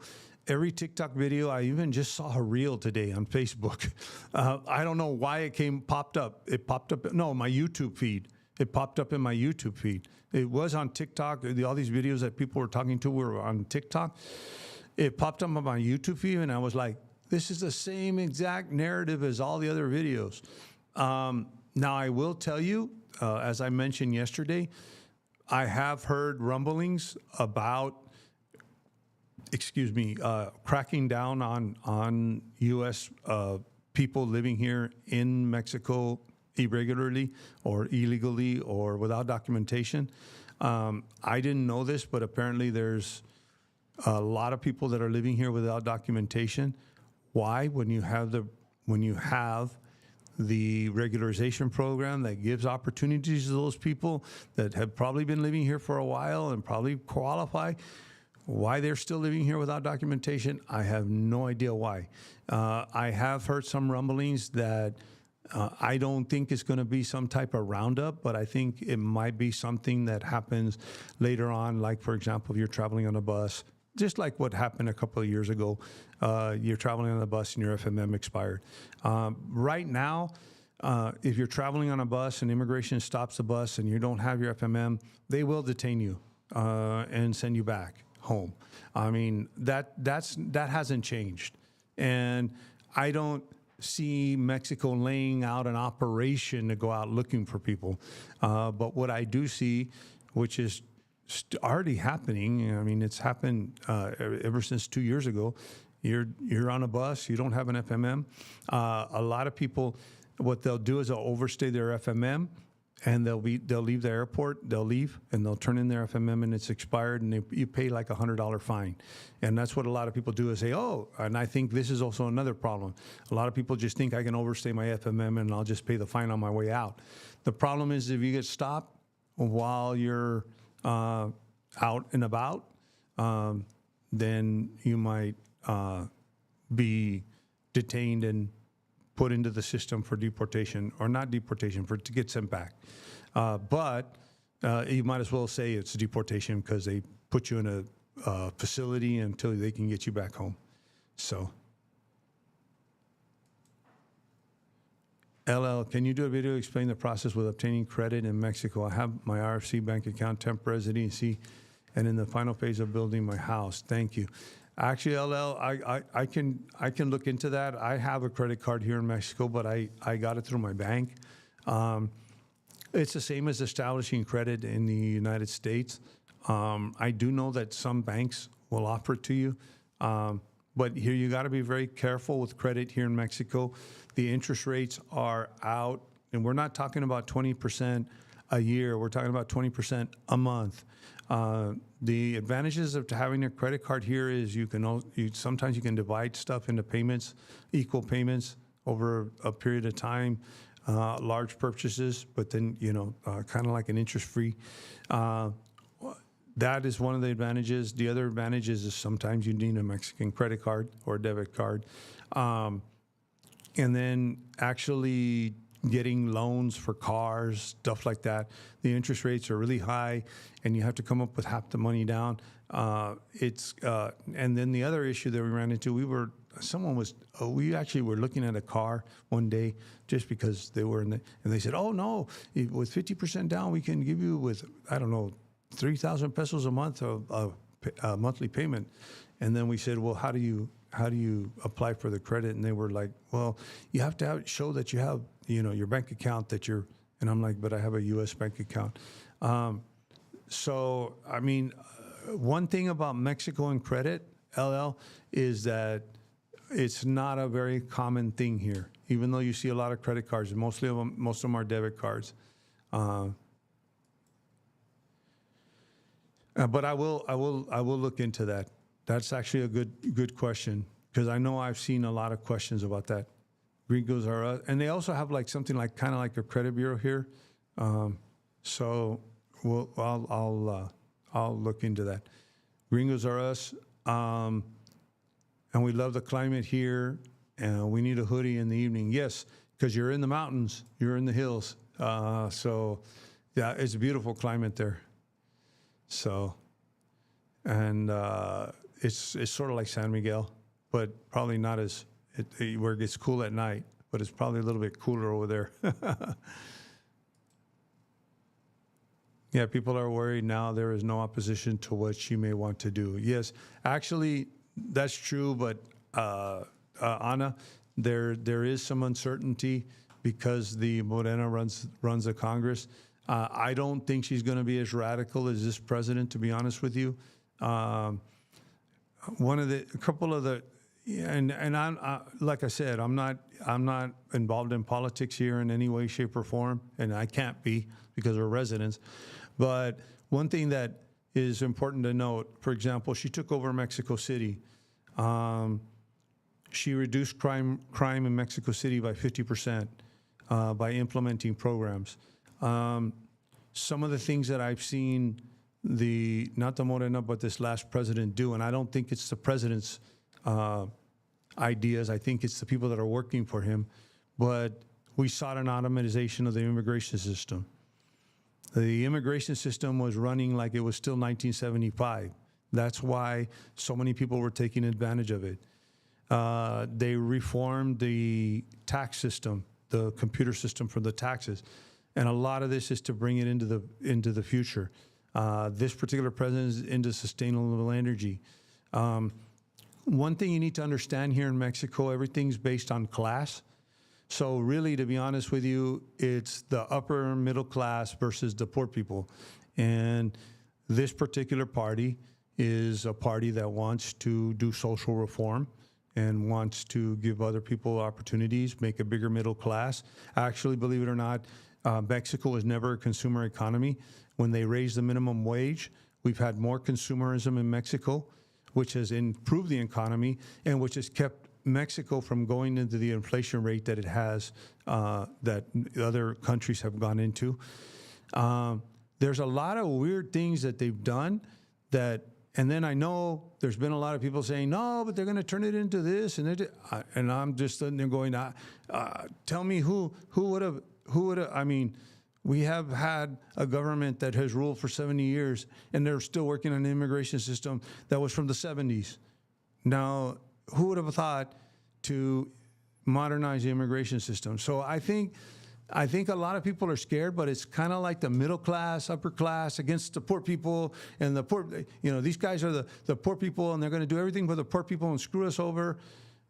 Every TikTok video, I even just saw a reel today on Facebook. I don't know why it popped up. It popped up, no, my YouTube feed. It popped up in my YouTube feed. It was on TikTok. All these videos that people were talking to were on TikTok. It popped up on my YouTube feed, and I was like, this is the same exact narrative as all the other videos. Now, I will tell you, as I mentioned yesterday, I have heard rumblings about, cracking down on U.S. People living here in Mexico irregularly or illegally or without documentation. I didn't know this, but apparently there's a lot of people that are living here without documentation. Why? When you have the regularization program that gives opportunities to those people that have probably been living here for a while and probably qualify, why they're still living here without documentation, I have no idea why. I have heard some rumblings that I don't think it's going to be some type of roundup, but I think it might be something that happens later on, like, for example, if you're traveling on a bus, just like what happened a couple of years ago. You're traveling on a bus and your FMM expired. Right now, if you're traveling on a bus and immigration stops the bus and you don't have your FMM, they will detain you and send you back home. I mean, that hasn't changed. And I don't see Mexico laying out an operation to go out looking for people. But what I do see, which is already happening. I mean, it's happened ever since 2 years ago. You're on a bus, you don't have an FMM. A lot of people, what they'll do is they'll overstay their FMM, and they'll leave the airport. They'll leave and they'll turn in their FMM, and it's expired, and you pay like $100 fine. And that's what a lot of people do is say, oh, and I think this is also another problem. A lot of people just think I can overstay my FMM and I'll just pay the fine on my way out. The problem is if you get stopped while you're out and about, then you might be detained and put into the system for deportation, or not deportation, to get sent back. But you might as well say it's deportation because they put you in a facility until they can get you back home. So, LL, can you do a video explaining the process with obtaining credit in Mexico? I have my RFC bank account, temp residency, and in the final phase of building my house. Thank you. Actually, LL, I can look into that. I have a credit card here in Mexico, but I got it through my bank. It's the same as establishing credit in the United States. I do know that some banks will offer it to you, but here you got to be very careful with credit here in Mexico. The interest rates are out, and we're not talking about 20% a year. We're talking about 20% a month. The advantages of having a credit card here is sometimes you can divide stuff into payments, equal payments over a period of time, large purchases, but then, kind of like an interest-free. That is one of the advantages. The other advantage is sometimes you need a Mexican credit card or a debit card. And then actually getting loans for cars, stuff like that. The interest rates are really high, and you have to come up with half the money down. And then the other issue that we ran into, we actually were looking at a car one day just because they were and they said, oh no, with 50% down, we can give you with, I don't know, 3,000 pesos a month of monthly payment. And then we said, well, how do you apply for the credit? And they were like, well, you have to show that you have, your bank account that you're, and I'm like, but I have a U.S. bank account. So, I mean, one thing about Mexico and credit, LL, is that it's not a very common thing here, even though you see a lot of credit cards. Most of them are debit cards. But I will look into that. That's actually a good question, because I know I've seen a lot of questions about that. Gringos are, and they also have like something like kind of like a credit bureau here. So I'll look into that. Gringos are us, and we love the climate here. And we need a hoodie in the evening. Yes, because you're in the mountains, you're in the hills. So yeah, it's a beautiful climate there. So, and it's sort of like San Miguel, but probably not where it gets cool at night, but it's probably a little bit cooler over there. Yeah, people are worried now there is no opposition to what she may want to do. Yes, actually, that's true, but Ana, there is some uncertainty because the Morena runs the Congress. I don't think she's going to be as radical as this president, to be honest with you. And like I said, I'm not involved in politics here in any way, shape, or form, and I can't be because we're residents. But one thing that is important to note, for example, she took over Mexico City. She reduced crime in Mexico City by 50% by implementing programs. Some of the things that I've seen not the Morena, but this last president do, and I don't think it's the president's ideas. I think it's the people that are working for him. But we sought an automation of the immigration system. The immigration system was running like it was still 1975. That's why so many people were taking advantage of it. They reformed the tax system, the computer system for the taxes. And a lot of this is to bring it into the future. This particular president is into sustainable energy. One thing you need to understand here in Mexico, everything's based on class. So really, to be honest with you, it's the upper middle class versus the poor people. And this particular party is a party that wants to do social reform and wants to give other people opportunities, make a bigger middle class. Actually, believe it or not, Mexico was never a consumer economy. When they raised the minimum wage, we've had more consumerism in Mexico, which has improved the economy and which has kept Mexico from going into the inflation rate that it has, that other countries have gone into. There's a lot of weird things that they've done and then I know there's been a lot of people saying, no, but they're going to turn it into this. And I'm just sitting there going, tell me who would have, I mean, we have had a government that has ruled for 70 years, and they're still working on an immigration system that was from the 70s. Now, who would have thought to modernize the immigration system? So I think a lot of people are scared, but it's kind of like the middle class, upper class against the poor people. And the poor, these guys are the poor people, and they're going to do everything for the poor people and screw us over.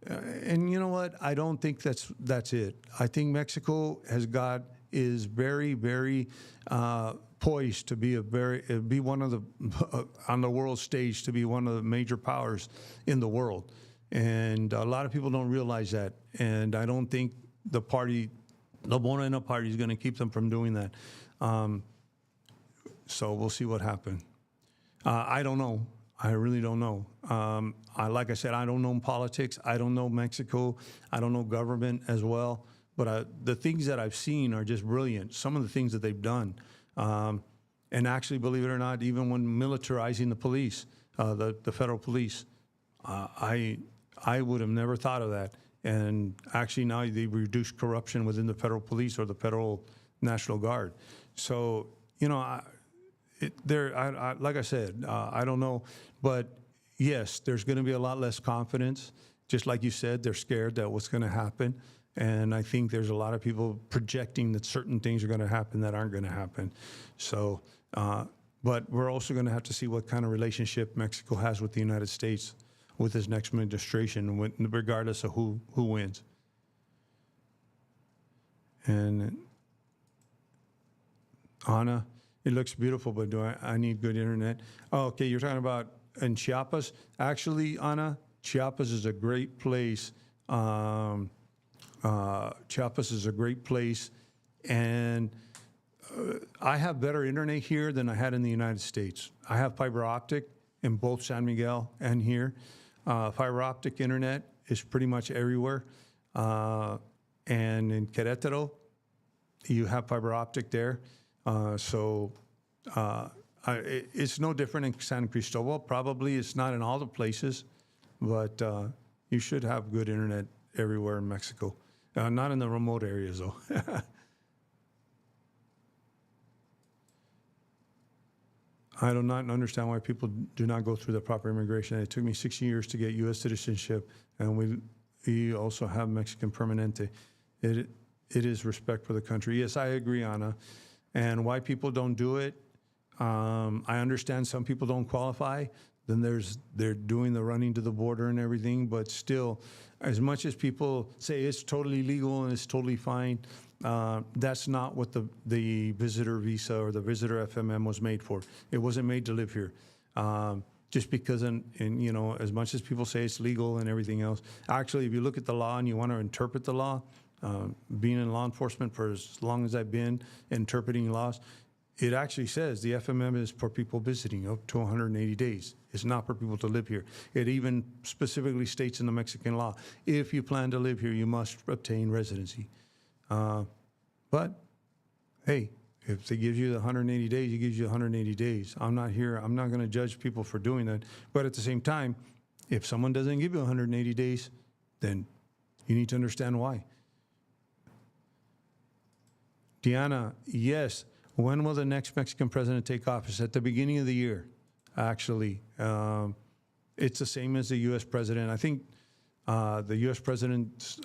And you know what? I don't think that's it. I think Mexico is very, very poised to be be one of the on the world stage, to be one of the major powers in the world. And a lot of people don't realize that. And I don't think the Morena party is going to keep them from doing that. So we'll see what happens. I don't know. I really don't know. Like I said, I don't know politics. I don't know Mexico. I don't know government as well. But the things that I've seen are just brilliant. Some of the things that they've done. And actually, believe it or not, even when militarizing the police, the federal police, I would have never thought of that. And actually now they've reduced corruption within the federal police or the federal National Guard. So, like I said, I don't know. But yes, there's going to be a lot less confidence. Just like you said, they're scared that what's going to happen. And I think there's a lot of people projecting that certain things are going to happen that aren't going to happen. So, But we're also going to have to see what kind of relationship Mexico has with the United States with this next administration, regardless of who wins. And Anna, it looks beautiful, but I need good internet? Oh, okay, you're talking about in Chiapas. Actually, Anna, Chiapas is a great place. Chiapas is a great place, and I have better internet here than I had in the United States. I have fiber optic in both San Miguel and here. Fiber optic internet is pretty much everywhere. And in Querétaro, you have fiber optic there. It's no different in San Cristobal. Probably it's not in all the places, but you should have good internet everywhere in Mexico. Not in the remote areas, though. I do not understand why people do not go through the proper immigration. It took me 6 years to get U.S. citizenship, and we also have Mexican permanente. It is respect for the country. Yes, I agree, Anna. And why people don't do it, I understand some people don't qualify. Then they're doing the running to the border and everything, but still, as much as people say it's totally legal and it's totally fine, that's not what the visitor visa or the visitor FMM was made for. It wasn't made to live here. Just because, you know, as much as people say it's legal and everything else, actually, if you look at the law and you want to interpret the law, being in law enforcement for as long as I've been interpreting laws, it actually says the FMM is for people visiting up to 180 days. It's not for people to live here. It even specifically states in the Mexican law, if you plan to live here, you must obtain residency. But hey, if they give you the 180 days, it gives you 180 days. I'm not going to judge people for doing that. But at the same time, if someone doesn't give you 180 days, then you need to understand why. Diana, yes. When will the next Mexican president take office? At the beginning of the year, actually. It's the same as the U.S. president. I think the U.S. president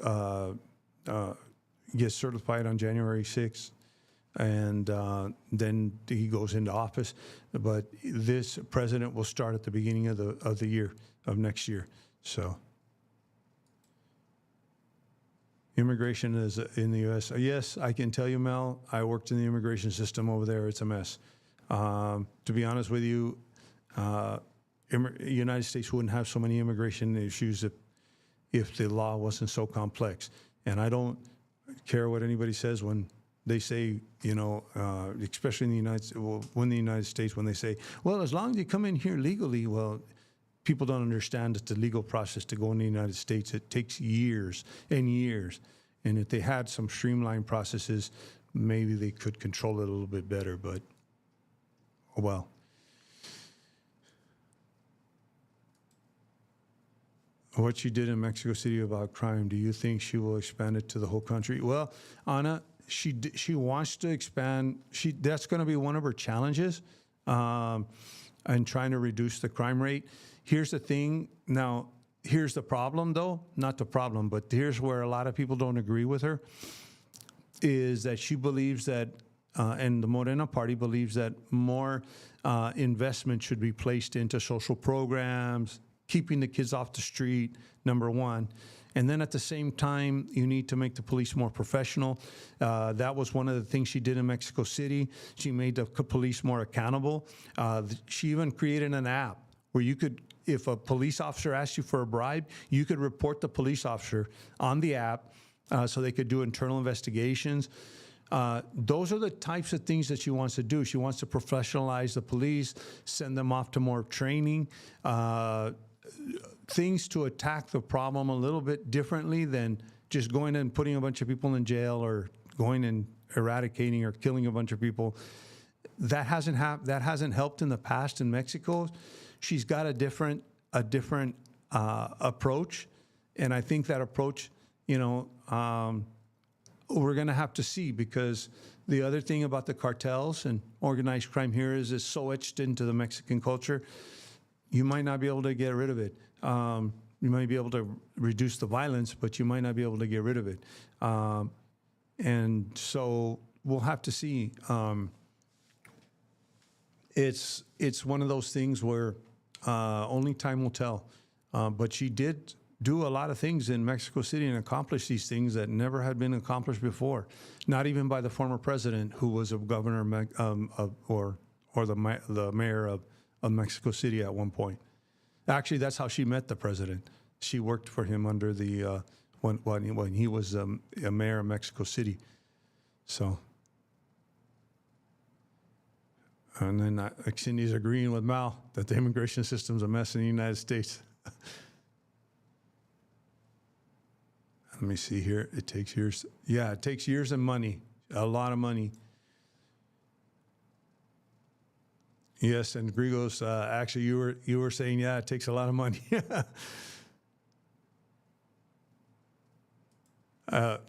gets certified on January 6th, and then he goes into office. But this president will start at the beginning of the year, of next year. So immigration is in the U.S. Yes, I can tell you, Mel, I worked in the immigration system over there. It's a mess. To be honest with you, the United States wouldn't have so many immigration issues if the law wasn't so complex. And I don't care what anybody says when they say, you know, especially in the United States, when they say, well, as long as you come in here legally, well, people don't understand that the legal process to go in the United States, it takes years and years. And if they had some streamlined processes, maybe they could control it a little bit better, but, oh well. What she did in Mexico City about crime, do you think she will expand it to the whole country? Well, Anna, she wants to expand. That's going to be one of her challenges in trying to reduce the crime rate. Here's the thing. Now, here's the problem, though. Not the problem, but here's where a lot of people don't agree with her, is that she believes that, and the Morena party believes that more investment should be placed into social programs, keeping the kids off the street, number one. And then at the same time, you need to make the police more professional. That was one of the things she did in Mexico City. She made the police more accountable. She even created an app where you could, if a police officer asked you for a bribe, you could report the police officer on the app so they could do internal investigations. Those are the types of things that she wants to do. She wants to professionalize the police, send them off to more training, things to attack the problem a little bit differently than just going and putting a bunch of people in jail or going and eradicating or killing a bunch of people. That hasn't helped in the past in Mexico. She's got a different approach, and I think that approach, you know, we're going to have to see, because the other thing about the cartels and organized crime here is it's so etched into the Mexican culture. You might not be able to get rid of it. You might be able to reduce the violence, but you might not be able to get rid of it. And so we'll have to see. It's one of those things where only time will tell. But she did do a lot of things in Mexico City and accomplish these things that never had been accomplished before, not even by the former president, who was a governor or the mayor of Mexico City at one point. Actually, that's how she met the president. She worked for him under the when he was a mayor of Mexico City. So, and then Cindy's agreeing with Mal that the immigration system's a mess in the United States. Let me see here. It takes years. Yeah, it takes years and money, a lot of money. Yes, and Grigos, actually, you were saying, yeah, it takes a lot of money.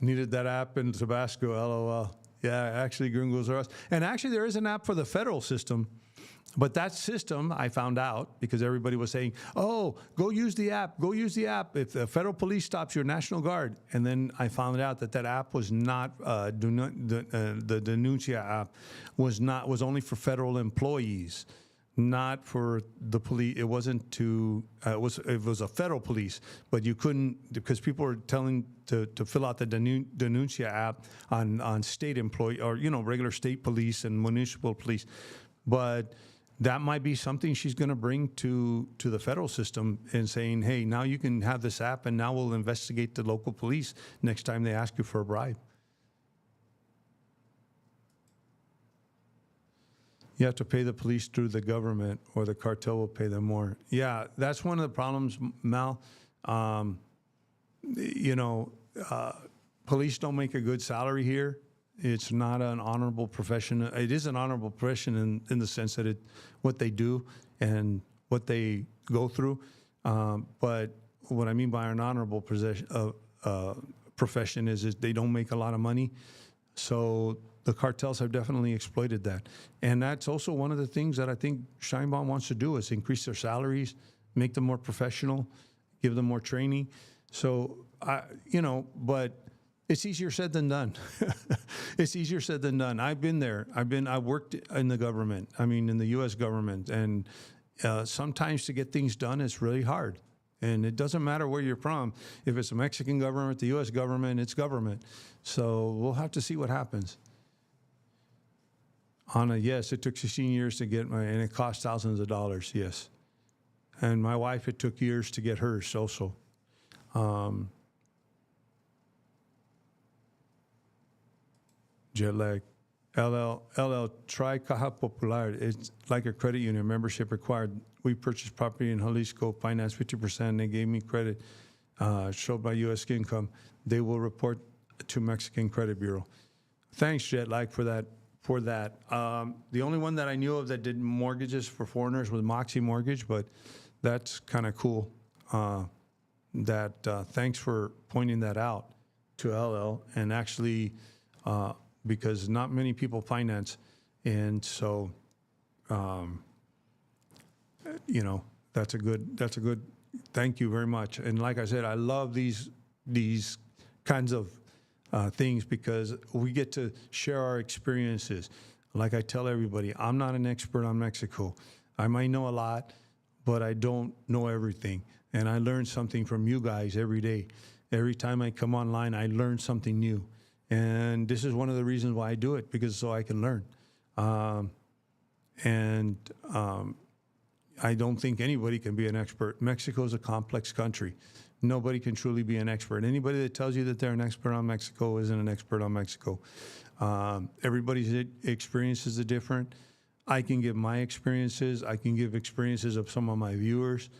Needed that app in Tabasco, LOL. Yeah, actually, Gringos are us. And actually, there is an app for the federal system. But that system, I found out, because everybody was saying, oh, go use the app, go use the app. If the federal police stops your National Guard. And then I found out that that app was not, the Denuncia app was only for federal employees, not for the police. It wasn't to, it was a federal police, but you couldn't, because people were telling to fill out the Denuncia app on state employee, or, regular state police and municipal police. But that might be something she's going to bring to the federal system and saying, hey, now you can have this app and now we'll investigate the local police next time they ask you for a bribe. You have to pay the police through the government or the cartel will pay them more. Yeah, that's one of the problems, Mal. Police don't make a good salary here. It's not an honorable profession. It is an honorable profession in the sense that what they do and what they go through. But what I mean by an honorable profession is they don't make a lot of money. So the cartels have definitely exploited that. And that's also one of the things that I think Sheinbaum wants to do is increase their salaries, make them more professional, give them more training. So, but it's easier said than done. It's easier said than done. I've been there. I worked in the government. I mean, in the U.S. government. And sometimes to get things done, it's really hard. And it doesn't matter where you're from. If it's a Mexican government, the U.S. government, it's government. So we'll have to see what happens. Anna, yes, it took 16 years to get and it cost thousands of dollars, yes. And my wife, it took years to get hers also. Jet lag. LL, try Caja Popular. It's like a credit union, membership required. We purchased property in Jalisco, financed 50%. They gave me credit, showed my U.S. income. They will report to Mexican Credit Bureau. Thanks, Jet lag, for that. The only one that I knew of that did mortgages for foreigners was Moxie Mortgage, but that's kind of cool. Thanks for pointing that out to LL, and actually, because not many people finance, and so, that's a good. Thank you very much. And like I said, I love these kinds of things because we get to share our experiences. Like I tell everybody, I'm not an expert on Mexico. I might know a lot, but I don't know everything. And I learn something from you guys every day. Every time I come online, I learn something new. And this is one of the reasons why I do it, because so I can learn. I don't think anybody can be an expert. Mexico is a complex country. Nobody can truly be an expert. Anybody that tells you that they're an expert on Mexico isn't an expert on Mexico. Everybody's experiences are different. I can give my experiences. I can give experiences of some of my viewers.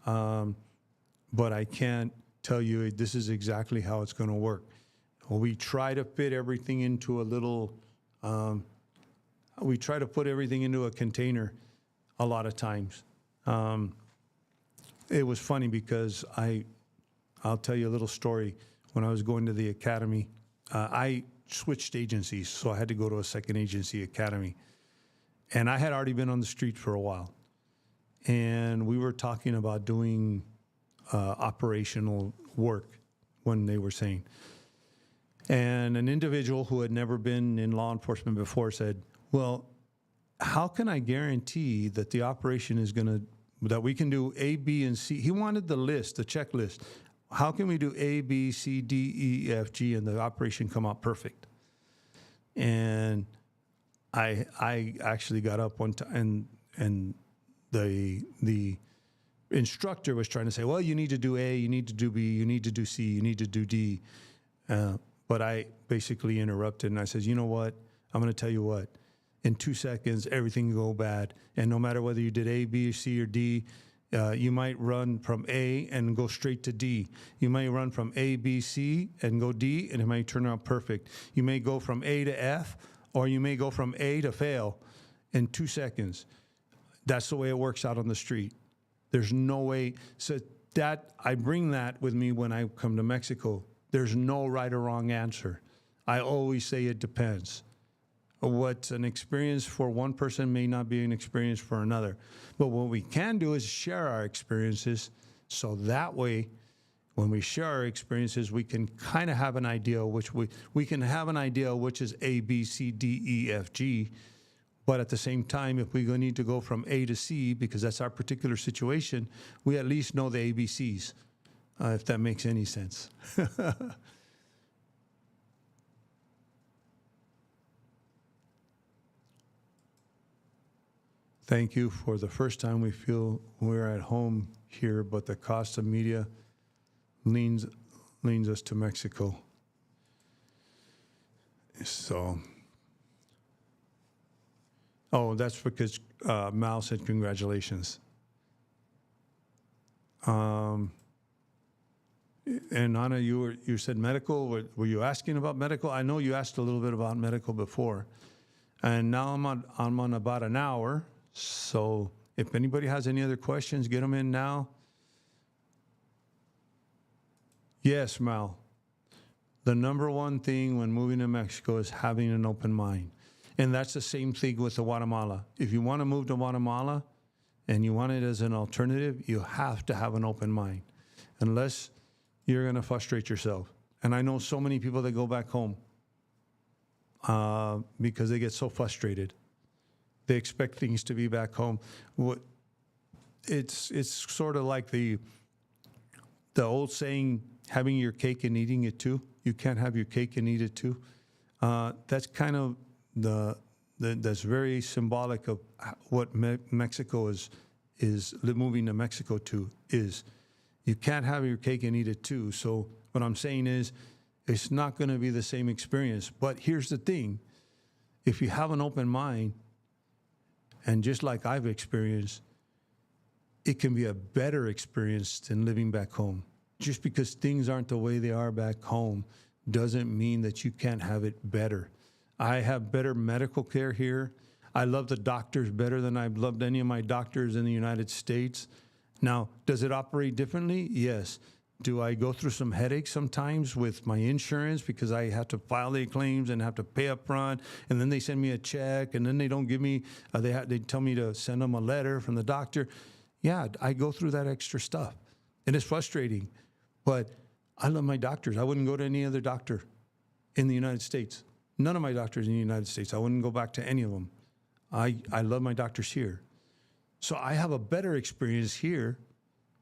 But I can't tell you this is exactly how it's going to work. We try to fit everything into a little, we try to put everything into a container a lot of times. It was funny because I'll tell you a little story. When I was going to the academy, I switched agencies, so I had to go to a second agency academy. And I had already been on the street for a while. And we were talking about doing operational work when they were saying. And an individual who had never been in law enforcement before said, well, how can I guarantee that the operation is going to, that we can do A, B, and C? He wanted the list, the checklist. How can we do A, B, C, D, E, F, G, and the operation come out perfect? And I actually got up one time, and the instructor was trying to say, well, you need to do A, you need to do B, you need to do C, you need to do D. But I basically interrupted, and I said, you know what? I'm going to tell you what. In 2 seconds, everything will go bad. And no matter whether you did A, B, C, or D, you might run from A and go straight to D. You may run from A, B, C, and go D, and it might turn out perfect. You may go from A to F, or you may go from A to fail in 2 seconds. That's the way it works out on the street. There's no way. So that I bring that with me when I come to Mexico. There's no right or wrong answer. I always say it depends. What's an experience for one person may not be an experience for another. But what we can do is share our experiences, so that way, when we share our experiences, we can kind of have an idea which we can have an idea which is A, B, C, D, E, F, G. But at the same time, if we need to go from A to C, because that's our particular situation, we at least know the ABCs, if that makes any sense. Thank you. For the first time, we feel we're at home here, but the cost of media leans us to Mexico. So, oh, that's because Mal said congratulations. And Anna, you said medical. Were you asking about medical? I know you asked a little bit about medical before, and now I'm on about an hour. So if anybody has any other questions, get them in now. Yes, Mal. The number one thing when moving to Mexico is having an open mind. And that's the same thing with the Guatemala. If you want to move to Guatemala and you want it as an alternative, you have to have an open mind. Unless you're going to frustrate yourself. And I know so many people that go back home because they get so frustrated. They expect things to be back home. It's sort of like the old saying, having your cake and eating it too. You can't have your cake and eat it too. That's kind of that's very symbolic of what Mexico is moving to Mexico to is. You can't have your cake and eat it too. So what I'm saying is, it's not going to be the same experience. But here's the thing: if you have an open mind, and just like I've experienced, it can be a better experience than living back home. Just because things aren't the way they are back home doesn't mean that you can't have it better. I have better medical care here. I love the doctors better than I've loved any of my doctors in the United States. Now, does it operate differently? Yes. Do I go through some headaches sometimes with my insurance because I have to file their claims and have to pay up front, and then they send me a check, and then they don't give me, they tell me to send them a letter from the doctor. Yeah, I go through that extra stuff, and it's frustrating, but I love my doctors. I wouldn't go to any other doctor in the United States. None of my doctors in the United States. I wouldn't go back to any of them. I love my doctors here. So I have a better experience here,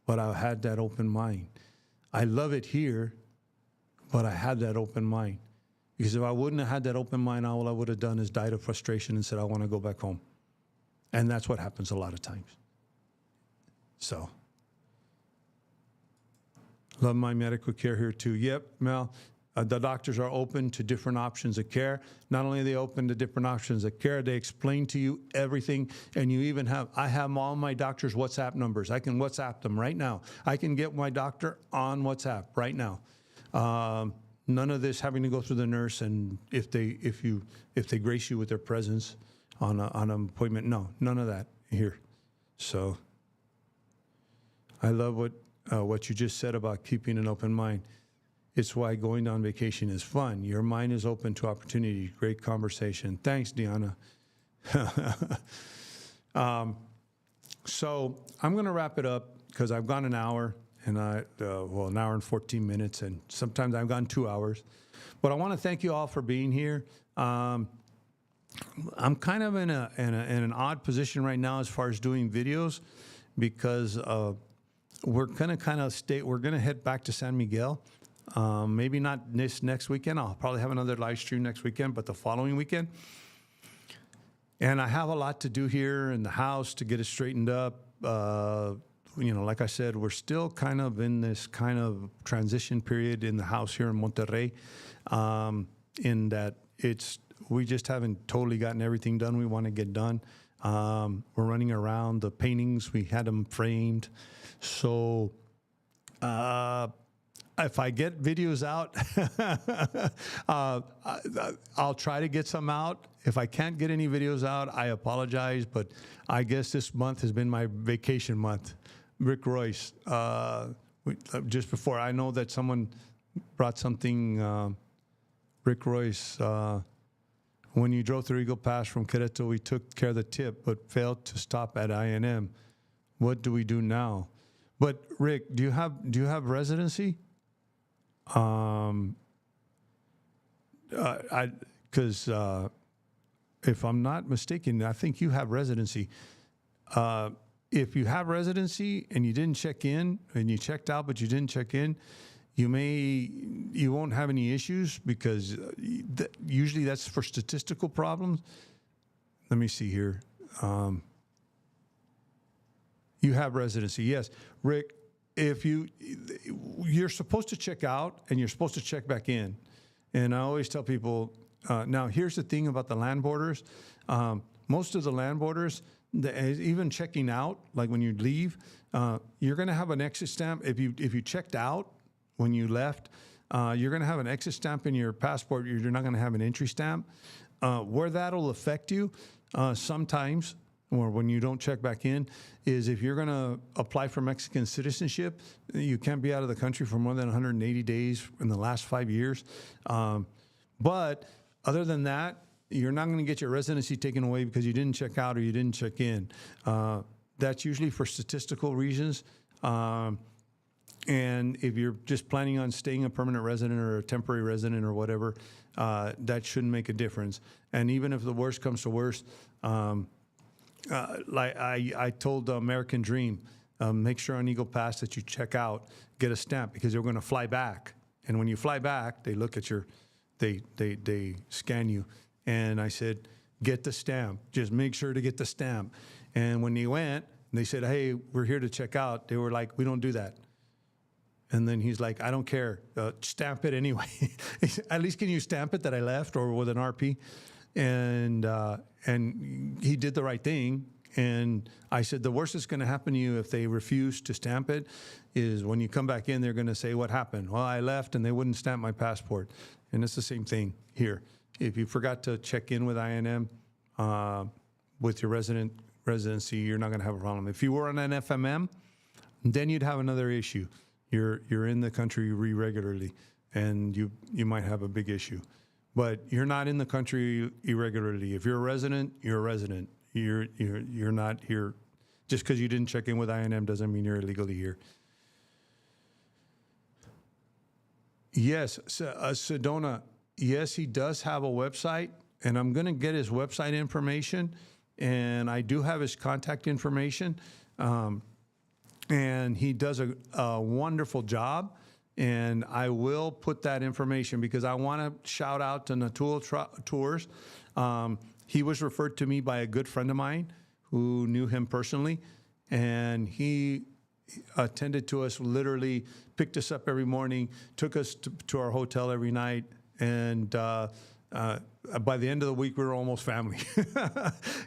but I had that open mind. I love it here, but I had that open mind. Because if I wouldn't have had that open mind, all I would have done is died of frustration and said, I want to go back home. And that's what happens a lot of times. So, love my medical care here too. Yep, Mel, the doctors are open to different options of care. Not only are they open to different options of care, they explain to you everything. And you even I have all my doctor's WhatsApp numbers. I can WhatsApp them right now. I can get my doctor on WhatsApp right now. None of this having to go through the nurse, and if they grace you with their presence on an appointment. No, none of that here. So I love what you just said about keeping an open mind. It's why going on vacation is fun. Your mind is open to opportunity. Great conversation. Thanks, Deanna. So I'm going to wrap it up because I've gone an hour, and an hour and 14 minutes, and sometimes I've gone 2 hours. But I want to thank you all for being here. I'm kind of in an odd position right now as far as doing videos, because we're gonna we're gonna head back to San Miguel. Maybe not this next weekend. I'll probably have another live stream next weekend, but the following weekend. And I have a lot to do here in the house to get it straightened up. Like I said, we're still kind of in this kind of transition period in the house here in Monterrey, in that we just haven't totally gotten everything done we want to get done. We're running around the paintings. We had them framed. So if I get videos out, I'll try to get some out. If I can't get any videos out, I apologize. But I guess this month has been my vacation month. Rick Royce, just before, I know that someone brought something, Rick Royce, when you drove through Eagle Pass from Querétaro, we took care of the tip, but failed to stop at INM. What do we do now? But Rick, do you have residency? Because if I'm not mistaken, I think you have residency. If you have residency and you didn't check in, and you checked out but you didn't check in, you won't have any issues, because usually that's for statistical problems. Let me see here. You have residency, yes, Rick. If you're supposed to check out and you're supposed to check back in, and I always tell people. Now, here's the thing about the land borders. Most of the land borders, even checking out, like when you leave, you're going to have an exit stamp. If you checked out when you left, you're going to have an exit stamp in your passport. You're not going to have an entry stamp. Where that'll affect you sometimes, or when you don't check back in, is if you're going to apply for Mexican citizenship, you can't be out of the country for more than 180 days in the last 5 years. But other than that, you're not going to get your residency taken away because you didn't check out or you didn't check in. That's usually for statistical reasons. And if you're just planning on staying a permanent resident or a temporary resident or whatever, that shouldn't make a difference. And even if the worst comes to worst, like I told American Dream, make sure on Eagle Pass that you check out, get a stamp, because they're going to fly back. And when you fly back, they look at they scan you. And I said, get the stamp. Just make sure to get the stamp. And when he went, they said, hey, we're here to check out. They were like, we don't do that. And then he's like, I don't care. Stamp it anyway. At least can you stamp it that I left, or with an RP? And he did the right thing. And I said, the worst that's going to happen to you if they refuse to stamp it is when you come back in, they're going to say, what happened? Well, I left and they wouldn't stamp my passport. And it's the same thing here. If you forgot to check in with INM with your residency, you're not going to have a problem. If you were on an FMM, then you'd have another issue. You're in the country irregularly, and you might have a big issue. But you're not in the country irregularly. If you're a resident, you're a resident. You're not here. Just because you didn't check in with INM doesn't mean you're illegally here. Yes, Sedona. Yes, he does have a website, and I'm going to get his website information, and I do have his contact information, and he does a wonderful job, and I will put that information because I want to shout out to Natul Tours. He was referred to me by a good friend of mine who knew him personally, and he attended to us, literally picked us up every morning, took us to our hotel every night, and by the end of the week, we were almost family.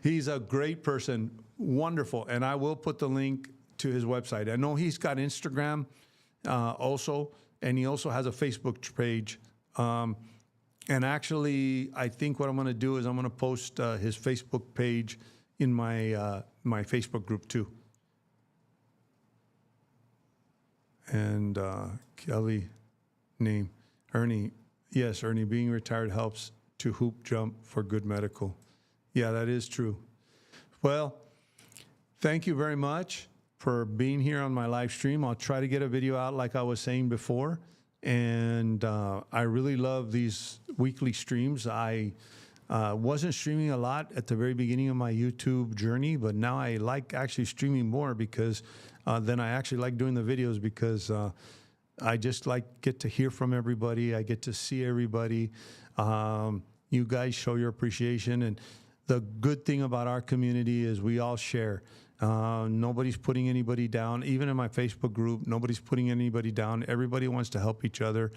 He's a great person, wonderful, and I will put the link to his website. I know he's got Instagram also, and he also has a Facebook page. And actually, I think what I'm going to do is I'm going to post his Facebook page in my my Facebook group too. And Kelly, name, Ernie. Yes, Ernie, being retired helps to hoop jump for good medical. Yeah, that is true. Well, thank you very much for being here on my live stream. I'll try to get a video out like I was saying before. And I really love these weekly streams. I Wasn't streaming a lot at the very beginning of my YouTube journey, but now I like actually streaming more because then I actually like doing the videos because I just get to hear from everybody. I get to see everybody. You guys show your appreciation, and the good thing about our community is we all share. Nobody's putting anybody down. Even in my Facebook group, nobody's putting anybody down. Everybody wants to help each other.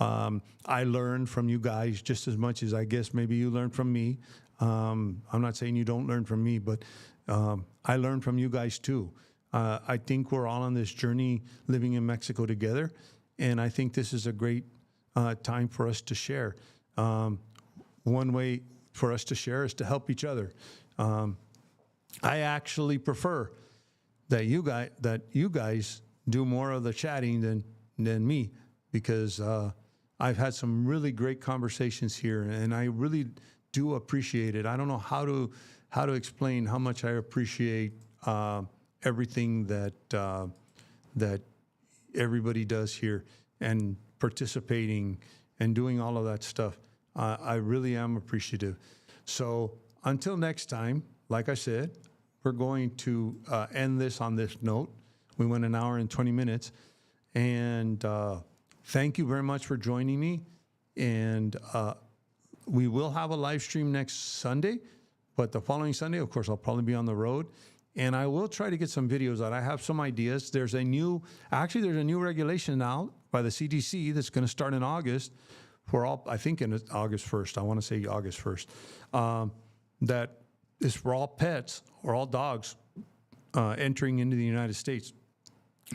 I learn from you guys just as much as I guess maybe you learn from me. I'm not saying you don't learn from me, but I learn from you guys too. I think we're all on this journey living in Mexico together, and I think this is a great time for us to share. One way for us to share is to help each other. I actually prefer that you guys do more of the chatting than me, because I've had some really great conversations here, and I really do appreciate it. I don't know how to explain how much I appreciate everything that everybody does here, and participating and doing all of that stuff. I really am appreciative. So until next time, like I said, we're going to end this on this note. We went an hour and 20 minutes. And thank you very much for joining me. And we will have a live stream next Sunday. But the following Sunday, of course, I'll probably be on the road. And I will try to get some videos out. I have some ideas. There's a new regulation now by the CDC that's going to start in August for all, I think in August 1st. I want to say August 1st. That is for all pets or all dogs entering into the United States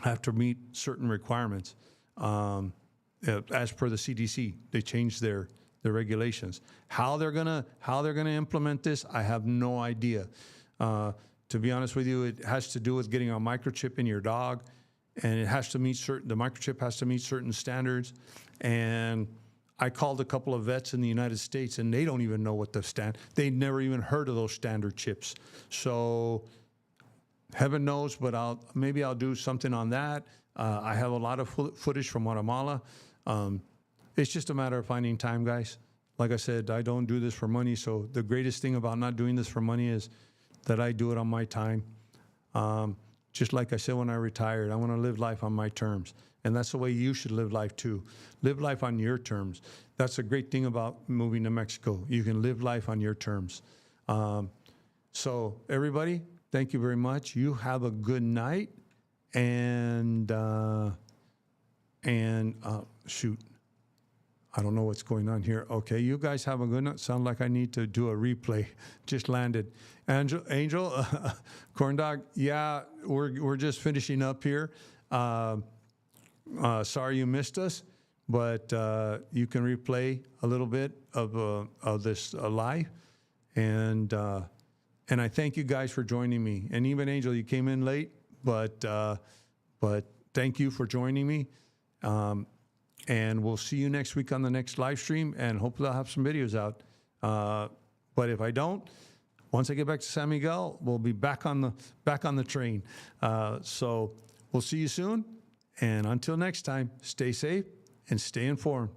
have to meet certain requirements. As per the CDC, they changed their regulations. How they're gonna implement this, I have no idea. To be honest with you, it has to do with getting a microchip in your dog, and it has to meet the microchip has to meet certain standards. And I called a couple of vets in the United States, and they don't even know what they never even heard of those standard chips. So heaven knows, but maybe I'll do something on that. I have a lot of footage from Guatemala. It's just a matter of finding time, guys. Like I said, I don't do this for money. So the greatest thing about not doing this for money is that I do it on my time. Just like I said when I retired, I want to live life on my terms. And that's the way you should live life too. Live life on your terms. That's a great thing about moving to Mexico. You can live life on your terms. So everybody, thank you very much. You have a good night. And shoot, I don't know what's going on here. Okay, you guys have a good night. Sound like I need to do a replay. Just landed. Angel, Corn Dog. Yeah, we're just finishing up here. Sorry you missed us, but you can replay a little bit of this live, and I thank you guys for joining me. And even Angel, you came in late, but thank you for joining me. And we'll see you next week on the next live stream, and hopefully I'll have some videos out. But if I don't, once I get back to San Miguel, we'll be back on the train. So we'll see you soon. And until next time, stay safe and stay informed.